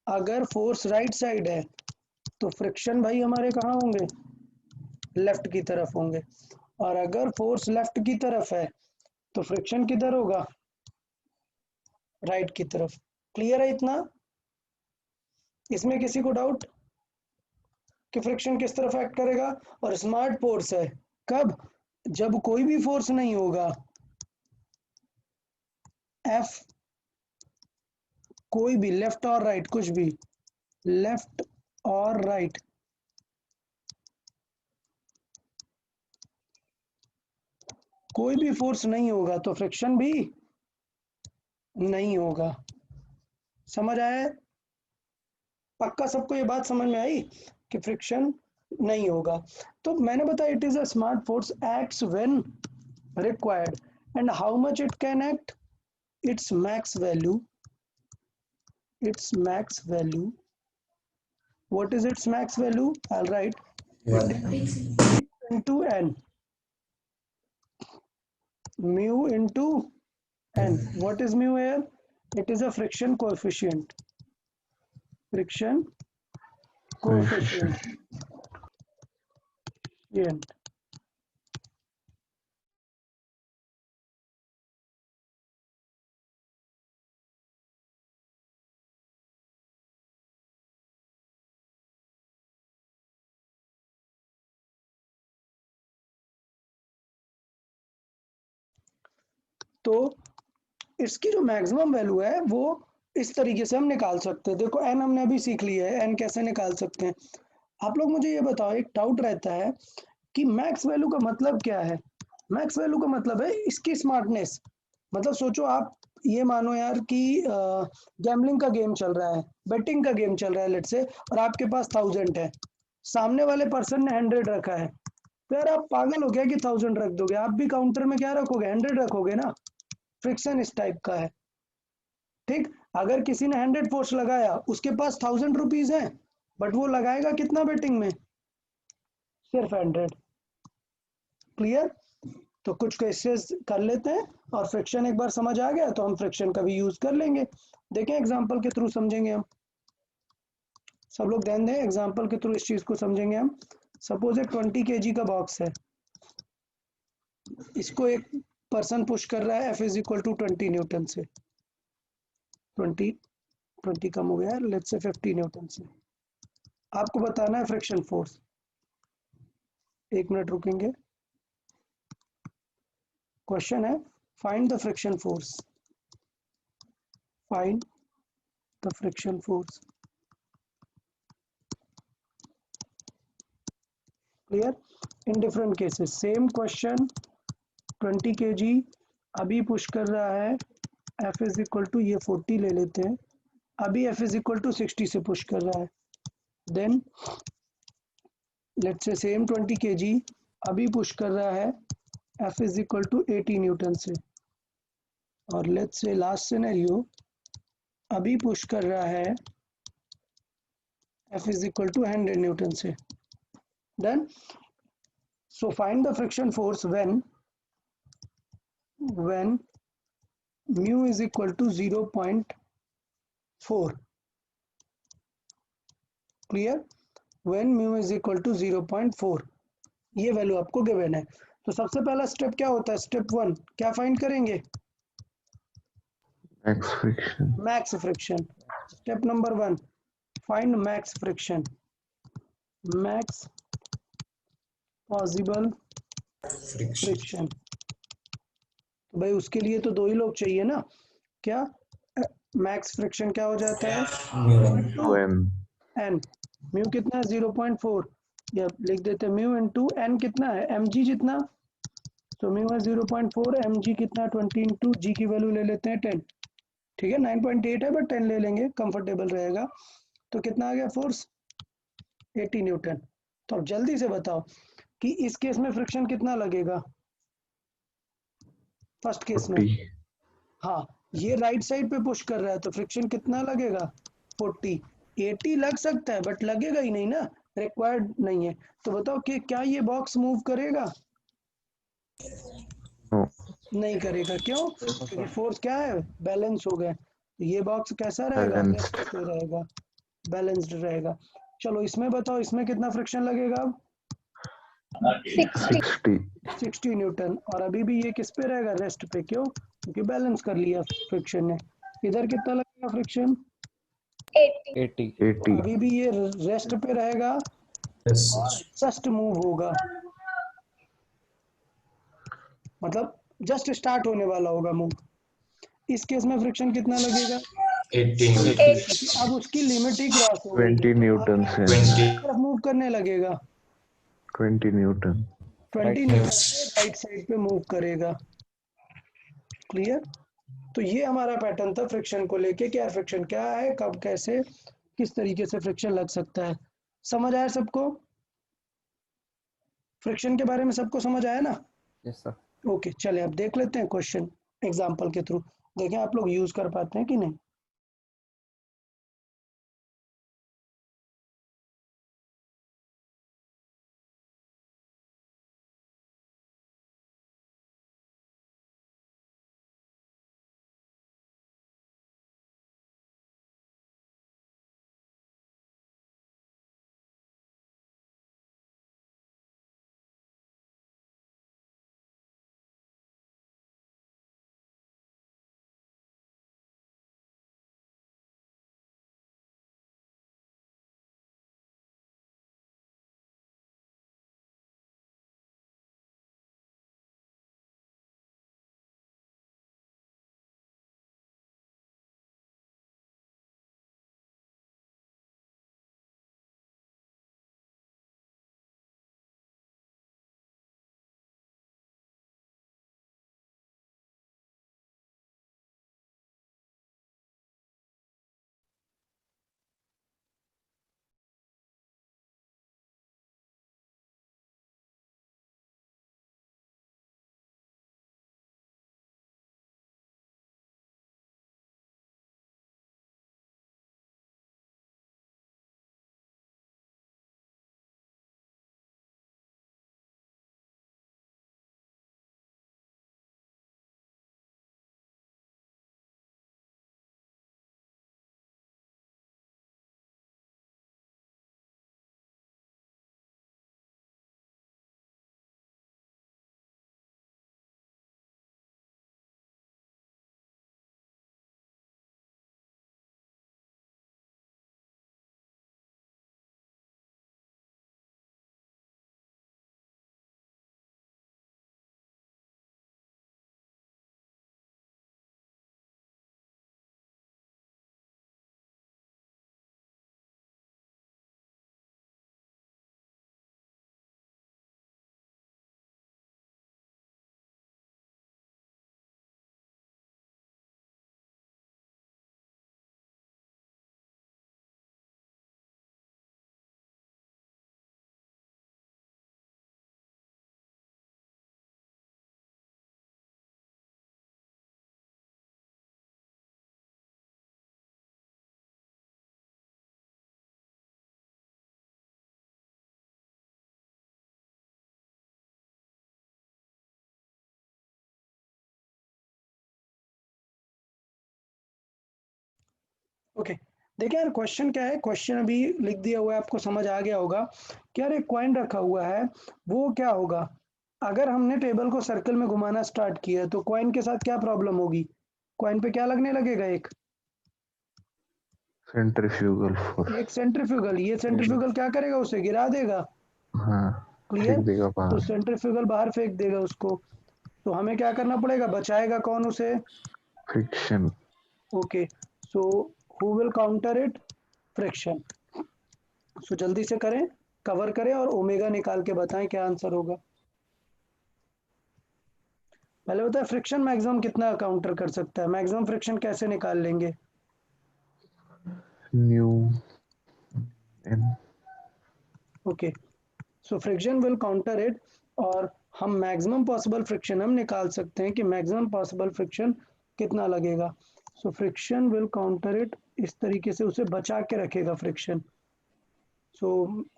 अगर फोर्स राइट साइड है तो फ्रिक्शन भाई हमारे कहाँ होंगे? लेफ्ट की तरफ होंगे। और अगर फोर्स लेफ्ट की तरफ है तो फ्रिक्शन किधर होगा? राइट की तरफ। क्लियर है इतना? इसमें किसी को डाउट कि फ्रिक्शन किस तरफ एक्ट करेगा? और स्मार्ट फोर्स है कब? जब कोई भी फोर्स नहीं होगा, एफ कोई भी, लेफ्ट और राइट, कुछ भी, लेफ्ट और राइट, कोई भी फोर्स नहीं होगा तो फ्रिक्शन भी नहीं होगा। समझ आया? पक्का सबको ये बात समझ में आई कि फ्रिक्शन नहीं होगा? तो मैंने बताया it is a smart force acts when required and how much it can act, its max value, what is its max value? I'll write it is into n, mu into n. What is mu here? It is a friction coefficient. Friction coefficient. तो इसकी जो मैक्सिमम वैल्यू है वो इस तरीके से हम निकाल सकते हैं। देखो n हमने अभी सीख लिया है, n कैसे निकाल सकते हैं। आप लोग मुझे ये बताओ, एक डाउट रहता है कि मैक्स वैल्यू का मतलब क्या है? मैक्स वैल्यू का मतलब है इसकी स्मार्टनेस। मतलब सोचो आप ये मानो यार कि गैम्बलिंग का गेम चल रहा है, बेटिंग का गेम चल रहा है लेट से, और आपके पास 1000 है, सामने वाले पर्सन ने 100 रखा है, तो यार आप पागल हो गया कि 1000 रख दोगे, आप भी काउंटर में क्या रखोगे, 100 रखोगे ना। फ्रिक्शन इस टाइप का है। ठीक, अगर किसी ने 100 फोर्स लगाया, उसके पास 1000 रुपीज है, बट वो लगाएगा कितना बेटिंग में, सिर्फ 100। क्लियर। तो कुछ केसेस कर लेते हैं, और फ्रिक्शन एक बार समझ आ गया तो हम फ्रिक्शन का भी यूज कर लेंगे। देखें एग्जांपल के थ्रू समझेंगे हम। सब लोग ध्यान दें, एग्जांपल के थ्रू इस चीज को समझेंगे हम। सपोज एक 20 kg का बॉक्स है, इसको एक पर्सन पुश कर रहा है, F is equal to 20 newton से। 20 कम हो गया, लेट्स से 50 न्यूटन से। आपको बताना है फ्रिक्शन फोर्स। 1 मिनट रुकेंगे। क्वेश्चन है, find the friction force. Find the friction force. Clear. In different cases same question, 20 kg अभी पुश कर रहा है, F इज इक्वल टू, ये 40 ले लेते हैं, अभी F इज इक्वल टू 60 से पुश कर रहा है। Then let's say same 20 kg अभी पुश कर रहा है, F is equal to 80 newton से, और लेट्स से लास्ट सिनेरियो, अभी पुश कर रहा है, F is equal to 100 newton से। Done. So find the friction force when mu is equal to 0.4। Clear. when mu is equal to 0.4, ये वैल्यू आपको गिवन है। तो सबसे पहला स्टेप क्या होता है, स्टेप 1 क्या फाइंड करेंगे, Max friction. Max friction. Step number 1, find max friction, max possible friction friction. तो भाई उसके लिए तो दो ही लोग चाहिए ना, क्या मैक्स फ्रिक्शन क्या हो जाता है, newton To N. N. Mu कितना है 0.4, या लिख देते हैं म्यू इंटू एन कितना है, एम जी जितना। तो म्यू है 0.4, एम जी कितना 20 इंटू जी की वैल्यू ले लेते हैं 10। ठीक है 9.8 है बट 10 ले लेंगे, कंफर्टेबल रहेगा। तो कितना आ गया फोर्स, 80 न्यूटन। तो अब जल्दी से बताओ कि इस केस में फ्रिक्शन कितना लगेगा, फर्स्ट केस में। 40. हाँ, ये राइट साइड पे पुश कर रहा है तो फ्रिक्शन कितना लगेगा, 40। 80 लग सकता है बट लगेगा ही नहीं ना, रिक्वायर्ड नहीं है। तो बताओ कि क्या ये बॉक्स मूव करेगा, No. नहीं करेगा। क्यों, क्योंकि फोर्स क्या है, बैलेंस हो गया। तो ये बॉक्स कैसा रहेगा, Balanced. रेस्ट पे रहेगा, बैलेंस्ड रहेगा। चलो इसमें बताओ, इसमें कितना फ्रिक्शन लगेगा अब, 60. 60 न्यूटन। और अभी भी ये किस पे रहेगा, रेस्ट पे। क्यों, क्योंकि बैलेंस कर लिया फ्रिक्शन ने। इधर कितना लगेगा फ्रिक्शन, 80। 80. अभी भी ये रेस्ट पे रहेगा, यस जस्ट मूव होगा, मतलब जस्ट स्टार्ट होने वाला होगा मूव। इस केस में फ्रिक्शन कितना लगेगा, 80 न्यूटन क्योंकि अब उसकी लिमिट ही क्रॉस हो गई है, 20 Newton से 20 तरफ मूव करने लगेगा, 20 Newton. 20 Right न्यूटन न्यूटन से राइट साइड पे मूव करेगा। क्लियर। तो ये हमारा पैटर्न था फ्रिक्शन को लेके, क्या फ्रिक्शन क्या है, कब कैसे किस तरीके से फ्रिक्शन लग सकता है। समझ आया सबको, फ्रिक्शन के बारे में सबको समझ आया ना। Yes, sir. ओके चलिए अब देख लेते हैं क्वेश्चन एग्जाम्पल के थ्रू, देखें आप लोग यूज कर पाते हैं कि नहीं। ओके देखिए यार क्वेश्चन क्या है, क्वेश्चन अभी लिख दिया हुआ है, आपको समझ आ गया होगा कि यार एक कॉइन रखा हुआ है, वो क्या होगा, अगर हमने टेबल को सर्कल में घुमाना स्टार्ट किया तो कॉइन के साथ क्या प्रॉब्लम होगी, कॉइन पे क्या लगने लगेगा, एक सेंट्रीफ्यूगल फोर्स। एक सेंट्रीफ्यूगल, ये सेंट्रीफ्यूगल क्या करेगा, उसे गिरा देगा। हाँ, क्लियर, फेंक देगा तो बाहर। सेंट्रीफ्यूगल बाहर फेंक देगा उसको, तो हमें क्या करना पड़ेगा, बचाएगा कौन उसे, friction. Okay so who will counter it, friction. So जल्दी से करें, कवर करें और ओमेगा निकाल के बताएं क्या आंसर होगा। पहले बताए फ्रिक्शन मैक्सिमम कितना काउंटर कर सकता है, मैक्सिमम फ्रिक्शन कैसे निकाल लेंगे, mu N. Okay so friction will counter it, और हम मैक्सिमम पॉसिबल फ्रिक्शन हम निकाल सकते हैं कि मैक्सिमम पॉसिबल फ्रिक्शन कितना लगेगा। सो फ्रिक्शन विल काउंटर इट, इस तरीके से उसे बचा के रखेगा फ्रिक्शन। सो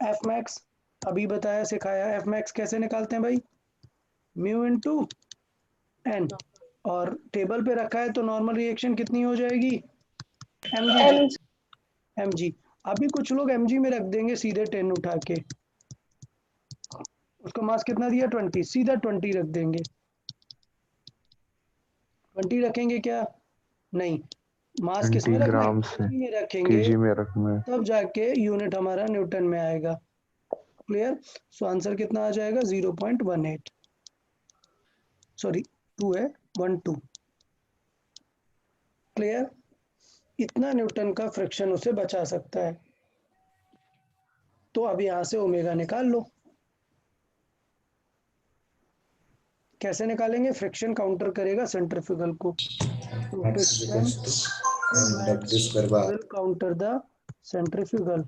एफ मैक्स अभी बताया सिखाया, एफ मैक्स कैसे निकालते हैं भाई, म्यू इनटू एन, और टेबल पे रखा है तो नॉर्मल रिएक्शन कितनी हो जाएगी, एम जी, एम जी। अभी कुछ लोग एम जी में रख देंगे सीधे 10 उठा के, उसका मास कितना दिया 20, सीधा 20 रख देंगे, 20 रखेंगे क्या, नहीं, मास किस 20 में रखना है, ग्राम से केजी में रखेंगे, केजी में रखना है। तब जाके यूनिट हमारा न्यूटन में आएगा। क्लियर, सो आंसर कितना आ जाएगा 0.18, सॉरी 2 है, 12। क्लियर, इतना न्यूटन का फ्रिक्शन उसे बचा सकता है। तो अब यहां से ओमेगा निकाल लो, कैसे निकालेंगे, फ्रिक्शन काउंटर करेगा सेंट्रीफ्यूगल को, तो Max फ्रिक्शन equals to W square bar. Will counter the centrifugal,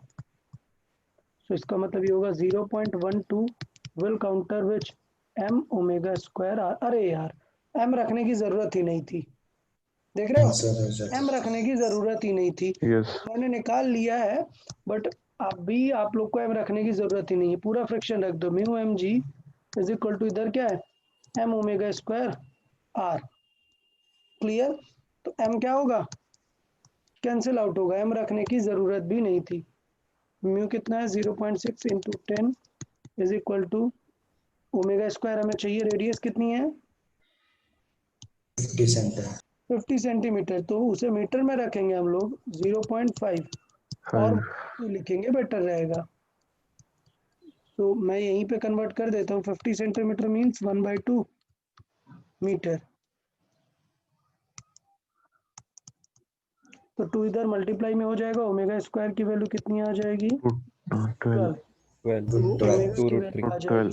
तो इसका मतलब ये होगा 0.12 will counter which m omega square r. अरे यार एम रखने की जरूरत ही नहीं थी, देख रहे हो, आंसर हो जाता एम रखने की जरूरत ही नहीं थी, यस। मैंने निकाल लिया है, बट अभी आप लोग को एम रखने की जरूरत ही नहीं है, पूरा फ्रिक्शन रख दो, mu m g is equal to इधर क्या है, m omega square r. Clear, तो एम क्या होगा, कैंसिल आउट होगा, एम रखने की जरूरत भी नहीं थी। म्यू कितना है 0.6 into 10 is equal to omega square, हमें चाहिए रेडियस कितनी है 50 cm. 50 सेंटीमीटर, तो उसे मीटर में रखेंगे हम लोग 0.5 और 5। लिखेंगे बेटर रहेगा। तो मैं यहीं पे कन्वर्ट कर देता हूँ, 50 सेंटीमीटर मीन्स 1/2 मीटर, तो 2 इधर मल्टीप्लाई में हो जाएगा, ओमेगा स्क्वायर की वैल्यू कितनी आ जाएगी 12, 12 तो ओमेगा 12. की 2 वैल्यू √3। आ जाएगी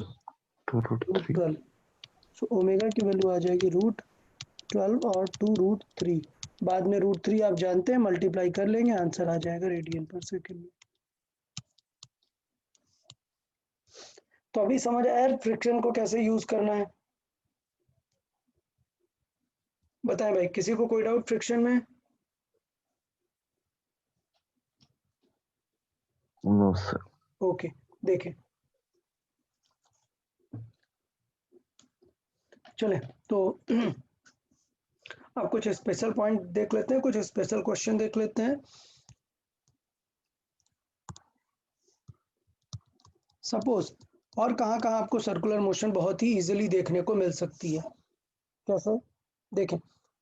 2√3। √12, सो ओमेगा की वैल्यू आ जाएगी √12 और 2√3, बाद में √3 आप जानते हैं मल्टीप्लाई कर लेंगे, आंसर आ जाएगा रेडियन पर सेकेंड में। तो अभी समझ आया फ्रिक्शन को कैसे यूज करना है, बताएं भाई, किसी को कोई डाउट फ्रिक्शन में, नो सर। ओके देखें, चले तो अब कुछ स्पेशल पॉइंट देख लेते हैं, कुछ स्पेशल क्वेश्चन देख लेते हैं। सपोज, और कहाँ कहाँ आपको सर्कुलर मोशन बहुत ही इजीली देखने को मिल सकती है, कैसे, देखें,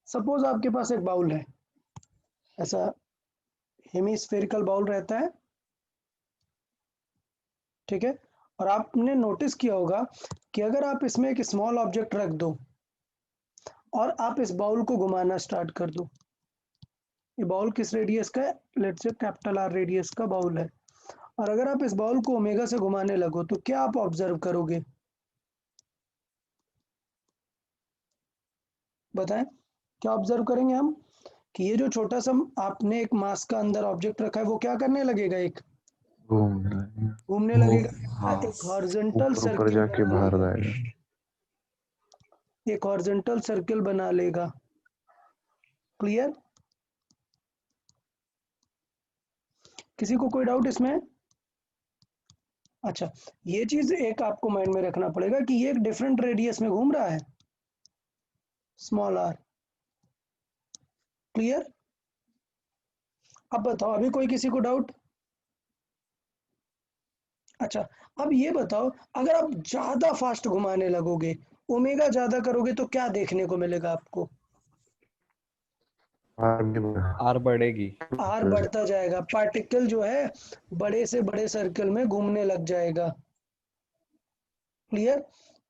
सपोज आपके पास एक बाउल है, ऐसा हेमिस्फेरिकल बाउल रहता है, ठीक है, और आपने नोटिस किया होगा कि अगर आप इसमें एक स्मॉल ऑब्जेक्ट रख दो और आप इस बाउल को घुमाना स्टार्ट कर दो, ये बाउल किस रेडियस का है, let's say capital R radius का बाउल है, और अगर आप इस बाउल को ओमेगा से घुमाने लगो तो क्या आप ऑब्जर्व करोगे, बताएं, क्या ऑब्जर्व करेंगे हम, कि ये जो छोटा सा आपने एक मास का अंदर ऑब्जेक्ट रखा है वो क्या करने लगेगा, एक घूमने लगेगा, हाँ. एक हॉरिजॉन्टल ऊपर ऊपर सर्किल जाके बना बाहर लेगा, जाएगा। एक हॉरिजॉन्टल सर्किल बना लेगा। क्लियर, किसी को कोई डाउट इसमें, अच्छा ये चीज एक आपको माइंड में रखना पड़ेगा कि ये एक डिफरेंट रेडियस में घूम रहा है, स्मॉल आर। क्लियर, अब बताओ, अभी कोई किसी को डाउट? अच्छा, अब ये बताओ, अगर आप ज्यादा फास्ट घुमाने लगोगे, ओमेगा ज्यादा करोगे तो क्या देखने को मिलेगा आपको? आर बढ़ेगी। आर बढ़ता जाएगा, पार्टिकल जो है बड़े से बड़े सर्कल में घूमने लग जाएगा। क्लियर?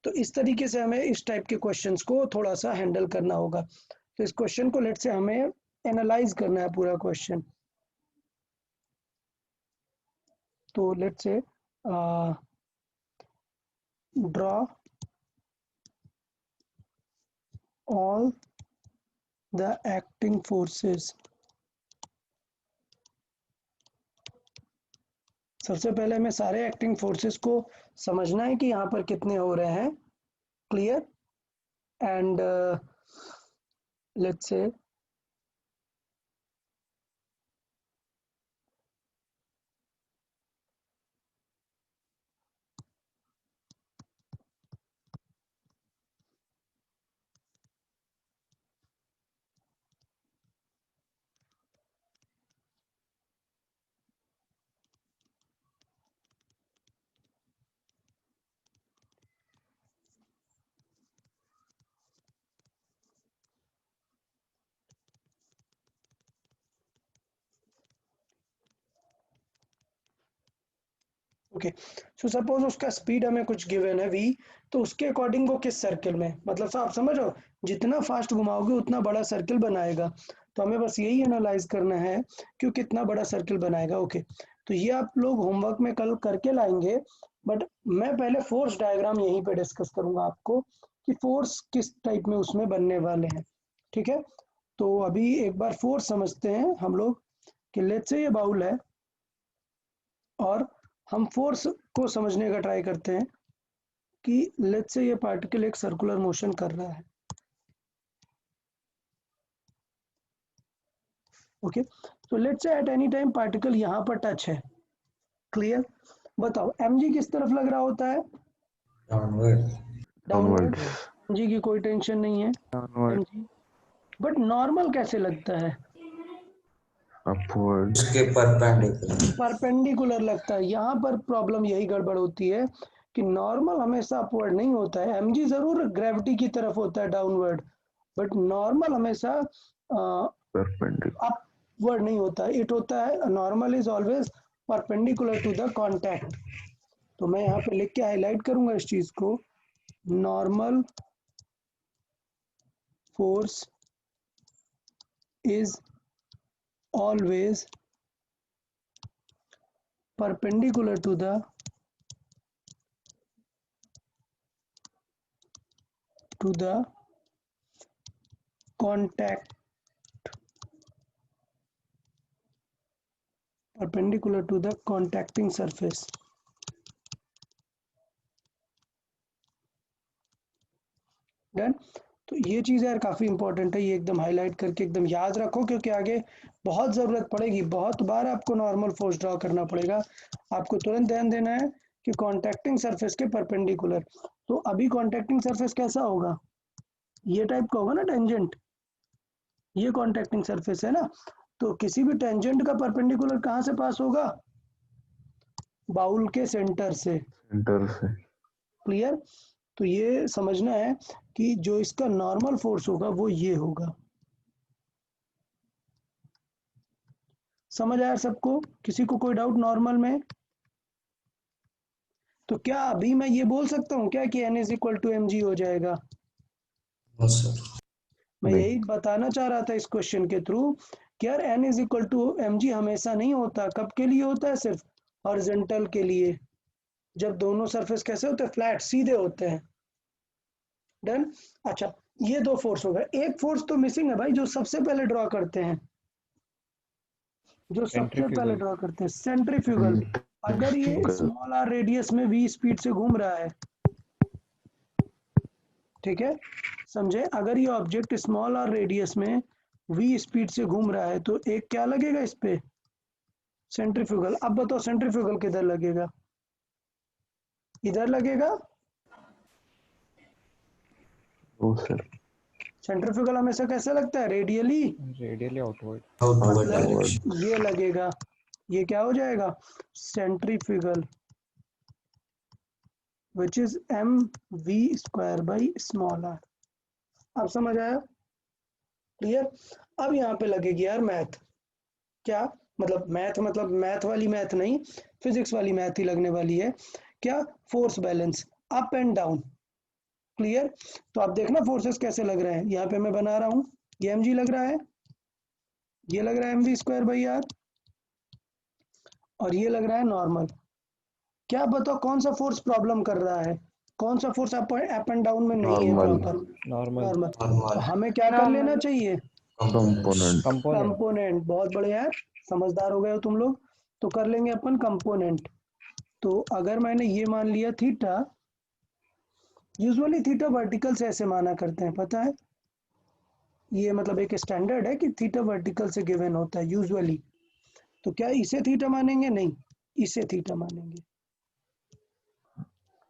तो इस तरीके से हमें इस टाइप के क्वेश्चंस को थोड़ा सा हैंडल करना होगा। तो इस क्वेश्चन को लेट से हमें एनालाइज करना है पूरा क्वेश्चन। तो लेट से draw all the acting forces। सबसे पहले हमें सारे एक्टिंग फोर्सेस को समझना है कि यहाँ पर कितने हो रहे हैं। Clear? And let's say okay, so suppose उसका स्पीड हमें कुछ गिवन है v, तो उसके अकॉर्डिंग वो किस सर्किल में, मतलब आप समझ रहे हो, जितना फास्ट घुमाओगे उतना बड़ा सर्किल बनाएगा। तो हमें बस यही एनालाइज करना है कि वो कितना बड़ा सर्किल बनाएगा। ओके, तो ये आप लोग होमवर्क में कल करके लाएंगे, बट मैं पहले फोर्स डायग्राम यहीं पे डिस्कस करूंगा आपको कि फोर्स किस टाइप में उसमें बनने वाले हैं। ठीक है, तो अभी एक बार फोर्स समझते हैं हम लोग कि लेट्स से ये बाउल है और हम फोर्स को समझने का ट्राई करते हैं कि लेट्स से ये पार्टिकल एक सर्कुलर मोशन कर रहा है। ओके, तो let's say at any time particle यहाँ पर टच है। क्लियर? बताओ mg किस तरफ लग रहा होता है? डाउनवर्ड। डाउनवर्ड। mg की कोई टेंशन नहीं है, डाउनवर्ड। mg, बट नॉर्मल कैसे लगता है? अपवर्ड। उसके परपेंडिकुलर। परपेंडिकुलर लगता है। यहाँ पर प्रॉब्लम यही गड़बड़ होती है कि नॉर्मल हमेशा अपवर्ड नहीं होता है। mg जरूर ग्रेविटी की तरफ होता है, डाउनवर्ड, बट नॉर्मल हमेशा परपेंडिकुलर। अपवर्ड नहीं होता है। इट होता है normal is always perpendicular to the contact. तो मैं यहाँ पे लिख के हाईलाइट करूंगा इस चीज को, normal force is always perpendicular to the contact, perpendicular to the contacting surface। Done? तो ये चीज़ यार काफ़ी इंपॉर्टेंट है, ये एकदम हाईलाइट करके एकदम याद रखो, क्योंकि आगे बहुत ज़रूरत पड़ेगी। बहुत बार आपको नॉर्मल फोर्स ड्रॉ करना पड़ेगा। आपको तुरंत ध्यान देना है कि कॉन्टैक्टिंग सरफेस के परपेंडिकुलर। तो अभी कॉन्टैक्टिंग सरफेस कैसा होगा? ये टाइप का होगा ना, टेंजेंट। ये कॉन्टैक्टिंग सरफेस है ना, तो किसी भी टेंजेंट का परपेंडिकुलर कहाँ से पास होगा? बाउल के सेंटर से। सेंटर से। क्लियर? तो ये समझना है कि जो इसका नॉर्मल फोर्स होगा वो ये होगा। समझ आया सबको? किसी को कोई डाउट नॉर्मल में? तो क्या अभी मैं ये बोल सकता हूँ क्या कि n is equal to m g हो जाएगा? No sir. मैं नहीं। यही बताना चाह रहा था इस क्वेश्चन के थ्रू कि यार n is equal to m g हमेशा नहीं होता। कब के लिए होता है? सिर्फ हॉरिजॉन्टल के लिए, जब दोनों सरफेस कैसे होते हैं? फ्लैट, सीधे होते हैं। डन? अच्छा, ये दो फोर्स हो गए। एक फोर्स तो मिसिंग है भाई, जो सबसे पहले ड्रॉ करते हैं, जो सबसे पहले ड्रॉ करते हैं, सेंट्रीफ्यूगल। अगर ये स्मॉल आर रेडियस में v स्पीड से घूम रहा है, ठीक है, समझे? अगर ये ऑब्जेक्ट स्मॉल आर रेडियस में v स्पीड से घूम रहा है तो एक क्या लगेगा इस पे? सेंट्रीफ्यूगल। अब बताओ सेंट्रीफ्यूगल किधर लगेगा? इधर लगेगा? No sir. सेंट्रीफ्यूगल हमेशा कैसे लगता है? Radially outward. आउटवर्ड मतलब डायरेक्शन। ये लगेगा, ये क्या हो जाएगा? Centrifugal which is mv² by small r। अब समझ आया? क्लियर? अब यहाँ पे लगेगी यार मैथ। क्या मतलब मैथ? मतलब मैथ वाली मैथ नहीं, फिजिक्स वाली मैथ ही लगने वाली है। क्या? Force balance, up and down. Clear? तो आप देखना फोर्सेस कैसे लग रहे हैं। यहाँ पे मैं बना रहा हूँ, ये mg लग रहा है, ये लग रहा है mv² by r, और ये लग रहा है नॉर्मल। क्या बताओ कौन सा फोर्स प्रॉब्लम कर रहा है? कौन सा फोर्स अप एंड डाउन में नहीं है नॉर्मल प्रॉपर? नॉर्मल। नॉर्मल। तो नॉर्मल हमें क्या कर लेना चाहिए? कंपोनेंट। कंपोनेंट। बहुत बढ़िया यार, समझदार हो गए हो तुम लोग। तो कर लेंगे अपन कंपोनेंट। तो अगर मैंने ये मान लिया थीटा, यूजुअली थीटा वर्टिकल से ऐसे माना करते हैं, पता है? ये मतलब एक स्टैंडर्ड है कि थीटा वर्टिकल से गिवन होता है यूजुअली। तो क्या इसे थीटा मानेंगे? नहीं, इसे थीटा मानेंगे।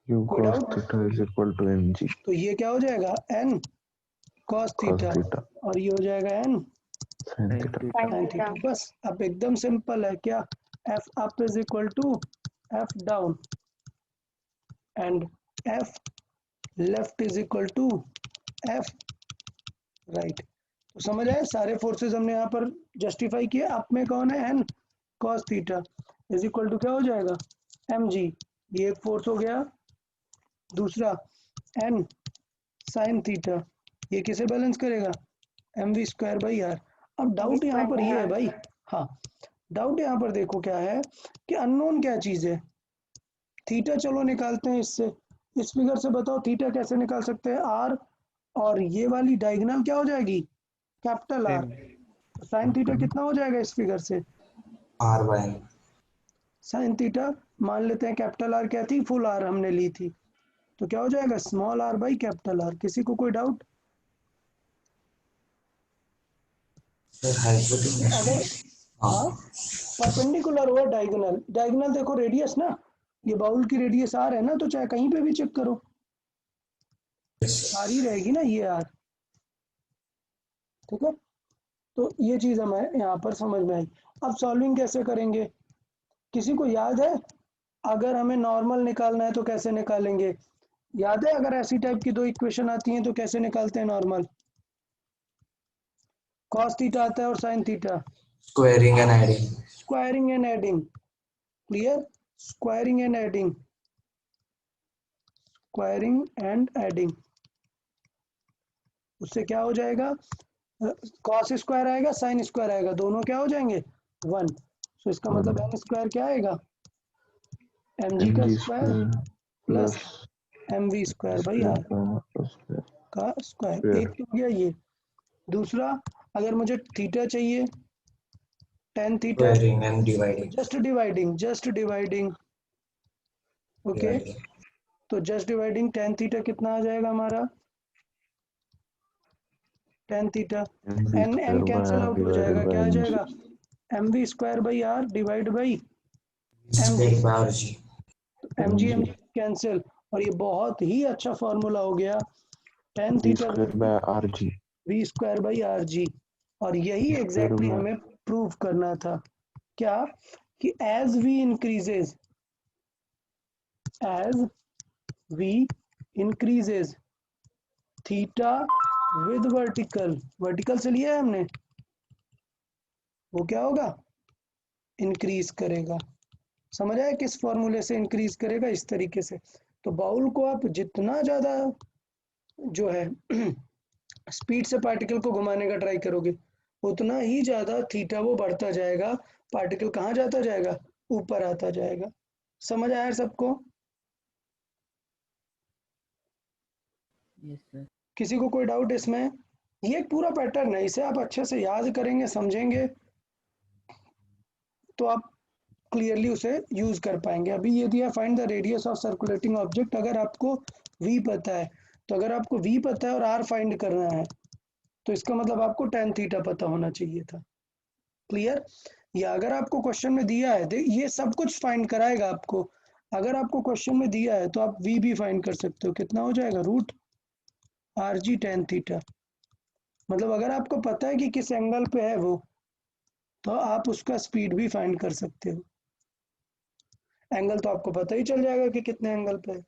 u कोई cos doubt? theta is equal to mg तो ये क्या हो जाएगा? n cos cos theta, theta और ये हो जाएगा n sin theta। sin theta. बस अब एकदम सिंपल है। क्या? f up is equal to f down and f left is equal to f right। तो समझ आए? सारे फोर्सेस हमने यहाँ पर जस्टिफाई किए। अप में कौन है? n cos theta is equal to क्या हो जाएगा? mg। ये एक फोर्स हो गया। दूसरा n sin थीटा, ये किसे बैलेंस करेगा? mv² by r। अब डाउट यहाँ पर ये है भाई, हाँ डाउट यहाँ पर देखो क्या है कि अननोन क्या चीज है? थीटा चलो निकालते हैं इससे, इस फिगर से बताओ थीटा कैसे निकाल सकते हैं? r, और ये वाली डायगोनल क्या हो जाएगी? Capital R। साइन थीटा कितना हो जाएगा इस फिगर से? r/n। साइन थीटा मान लेते हैं कैपिटल R क्या थी? फुल R हमने ली थी, तो क्या हो जाएगा? Small r by capital R। किसी को कोई डाउट? Sir hypotenuse. अगर हाँ परपेंडिकुलर हुआ डायगोनल, डायगोनल देखो रेडियस ना, ये बाउल की रेडियस R है ना, तो चाहे कहीं पे भी चेक करो R ही रहेगी ना, ये R। ठीक है? तो ये चीज हमें यहाँ पर समझ में आई। अब सॉल्विंग कैसे करेंगे? किसी को याद है? अगर हमें नॉर्मल निकालना है तो कैसे निकालेंगे? याद है? अगर ऐसी टाइप की दो इक्वेशन आती हैं तो कैसे निकालते हैं नॉर्मल? कॉस थीटा आता है और sine theta, squaring and adding. Squaring and adding. Clear? Squaring and adding, squaring and adding. उससे क्या हो जाएगा? कॉस स्क्वायर आएगा, साइन स्क्वायर आएगा, दोनों क्या हो जाएंगे? 1। तो इसका मतलब एन स्क्वायर क्या आएगा? mg का mg square square plus plus mv² by r का स्क्वायर। एक तो हो गया ये। दूसरा, अगर मुझे थीटा चाहिए, tan theta, squaring and dividing. Just dividing okay. तो जस्ट डिवाइडिंग tan थीटा कितना आ जाएगा हमारा? tan theta mg n square by cancel r out हो divided जाएगा, by क्या आ mg जाएगा? mv² by r divide by square by g। mg cancel, और ये बहुत ही अच्छा फॉर्मूला हो गया, tan v theta square by rg v² by rg। और यही v square एग्जैक्टली by हमें प्रूव करना था। क्या? कि as v increases theta with vertical, vertical से लिया है हमने, वो क्या होगा? इंक्रीज करेगा। समझ आया किस फॉर्मूले से इंक्रीज करेगा? इस तरीके से। तो बाउल को आप जितना ज्यादा जो है स्पीड से पार्टिकल को घुमाने का ट्राई करोगे, उतना ही ज्यादा थीटा वो बढ़ता जाएगा, पार्टिकल कहाँ जाता जाएगा? ऊपर आता जाएगा। समझ आया सबको? किसी को कोई डाउट इसमें? ये एक पूरा पैटर्न है, इसे आप अच्छे से याद करेंगे, समझेंगे, तो आप क्लियरली उसे यूज कर पाएंगे। अभी ये दिया find the radius of circulating object. अगर आपको v पता है, तो अगर आपको v पता है और r फाइंड करना है, तो इसका मतलब आपको tan थीटा पता होना चाहिए था। क्लियर? या अगर आपको क्वेश्चन में दिया है, ये सब कुछ फाइंड कराएगा आपको। अगर आपको क्वेश्चन में दिया है तो आप v भी फाइंड कर सकते हो। कितना हो जाएगा? √rg tan theta. मतलब अगर आपको पता है कि किस एंगल पे है वो, तो आप उसका स्पीड भी फाइंड कर सकते हो। एंगल तो आपको पता ही चल जाएगा कि कितने एंगल पे है।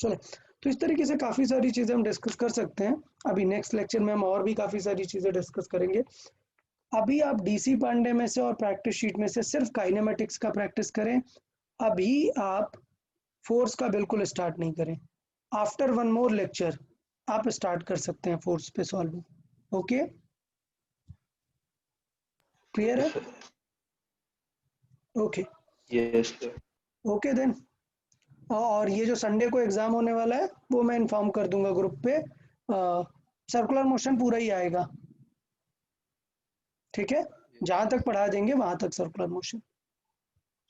चलो, तो इस तरीके से काफी सारी चीजें हम डिस्कस कर सकते हैं। अभी नेक्स्ट लेक्चर में हम और भी काफी सारी चीजें डिस्कस करेंगे। अभी आप डीसी पांडे में से और प्रैक्टिस शीट में से सिर्फ काइनेमेटिक्स का प्रैक्टिस करें। अभी आप फोर्स का बिल्कुल स्टार्ट नहीं करें। आफ्टर वन मोर लेक्चर आप स्टार्ट कर सकते हैं फोर्स पे सॉल्विंग। ओके, क्लियर है? Okay yes sir. Okay then. और ये जो संडे को एग्जाम होने वाला है वो मैं इन्फॉर्म कर दूंगा ग्रुप पे। सर्कुलर मोशन पूरा ही आएगा, ठीक है? जहां तक पढ़ा देंगे वहां तक सर्कुलर मोशन।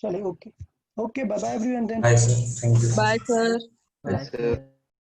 चलिए, okay okay, bye bye everyone then. Bye, sir. Thank you. Bye, sir. Bye, sir.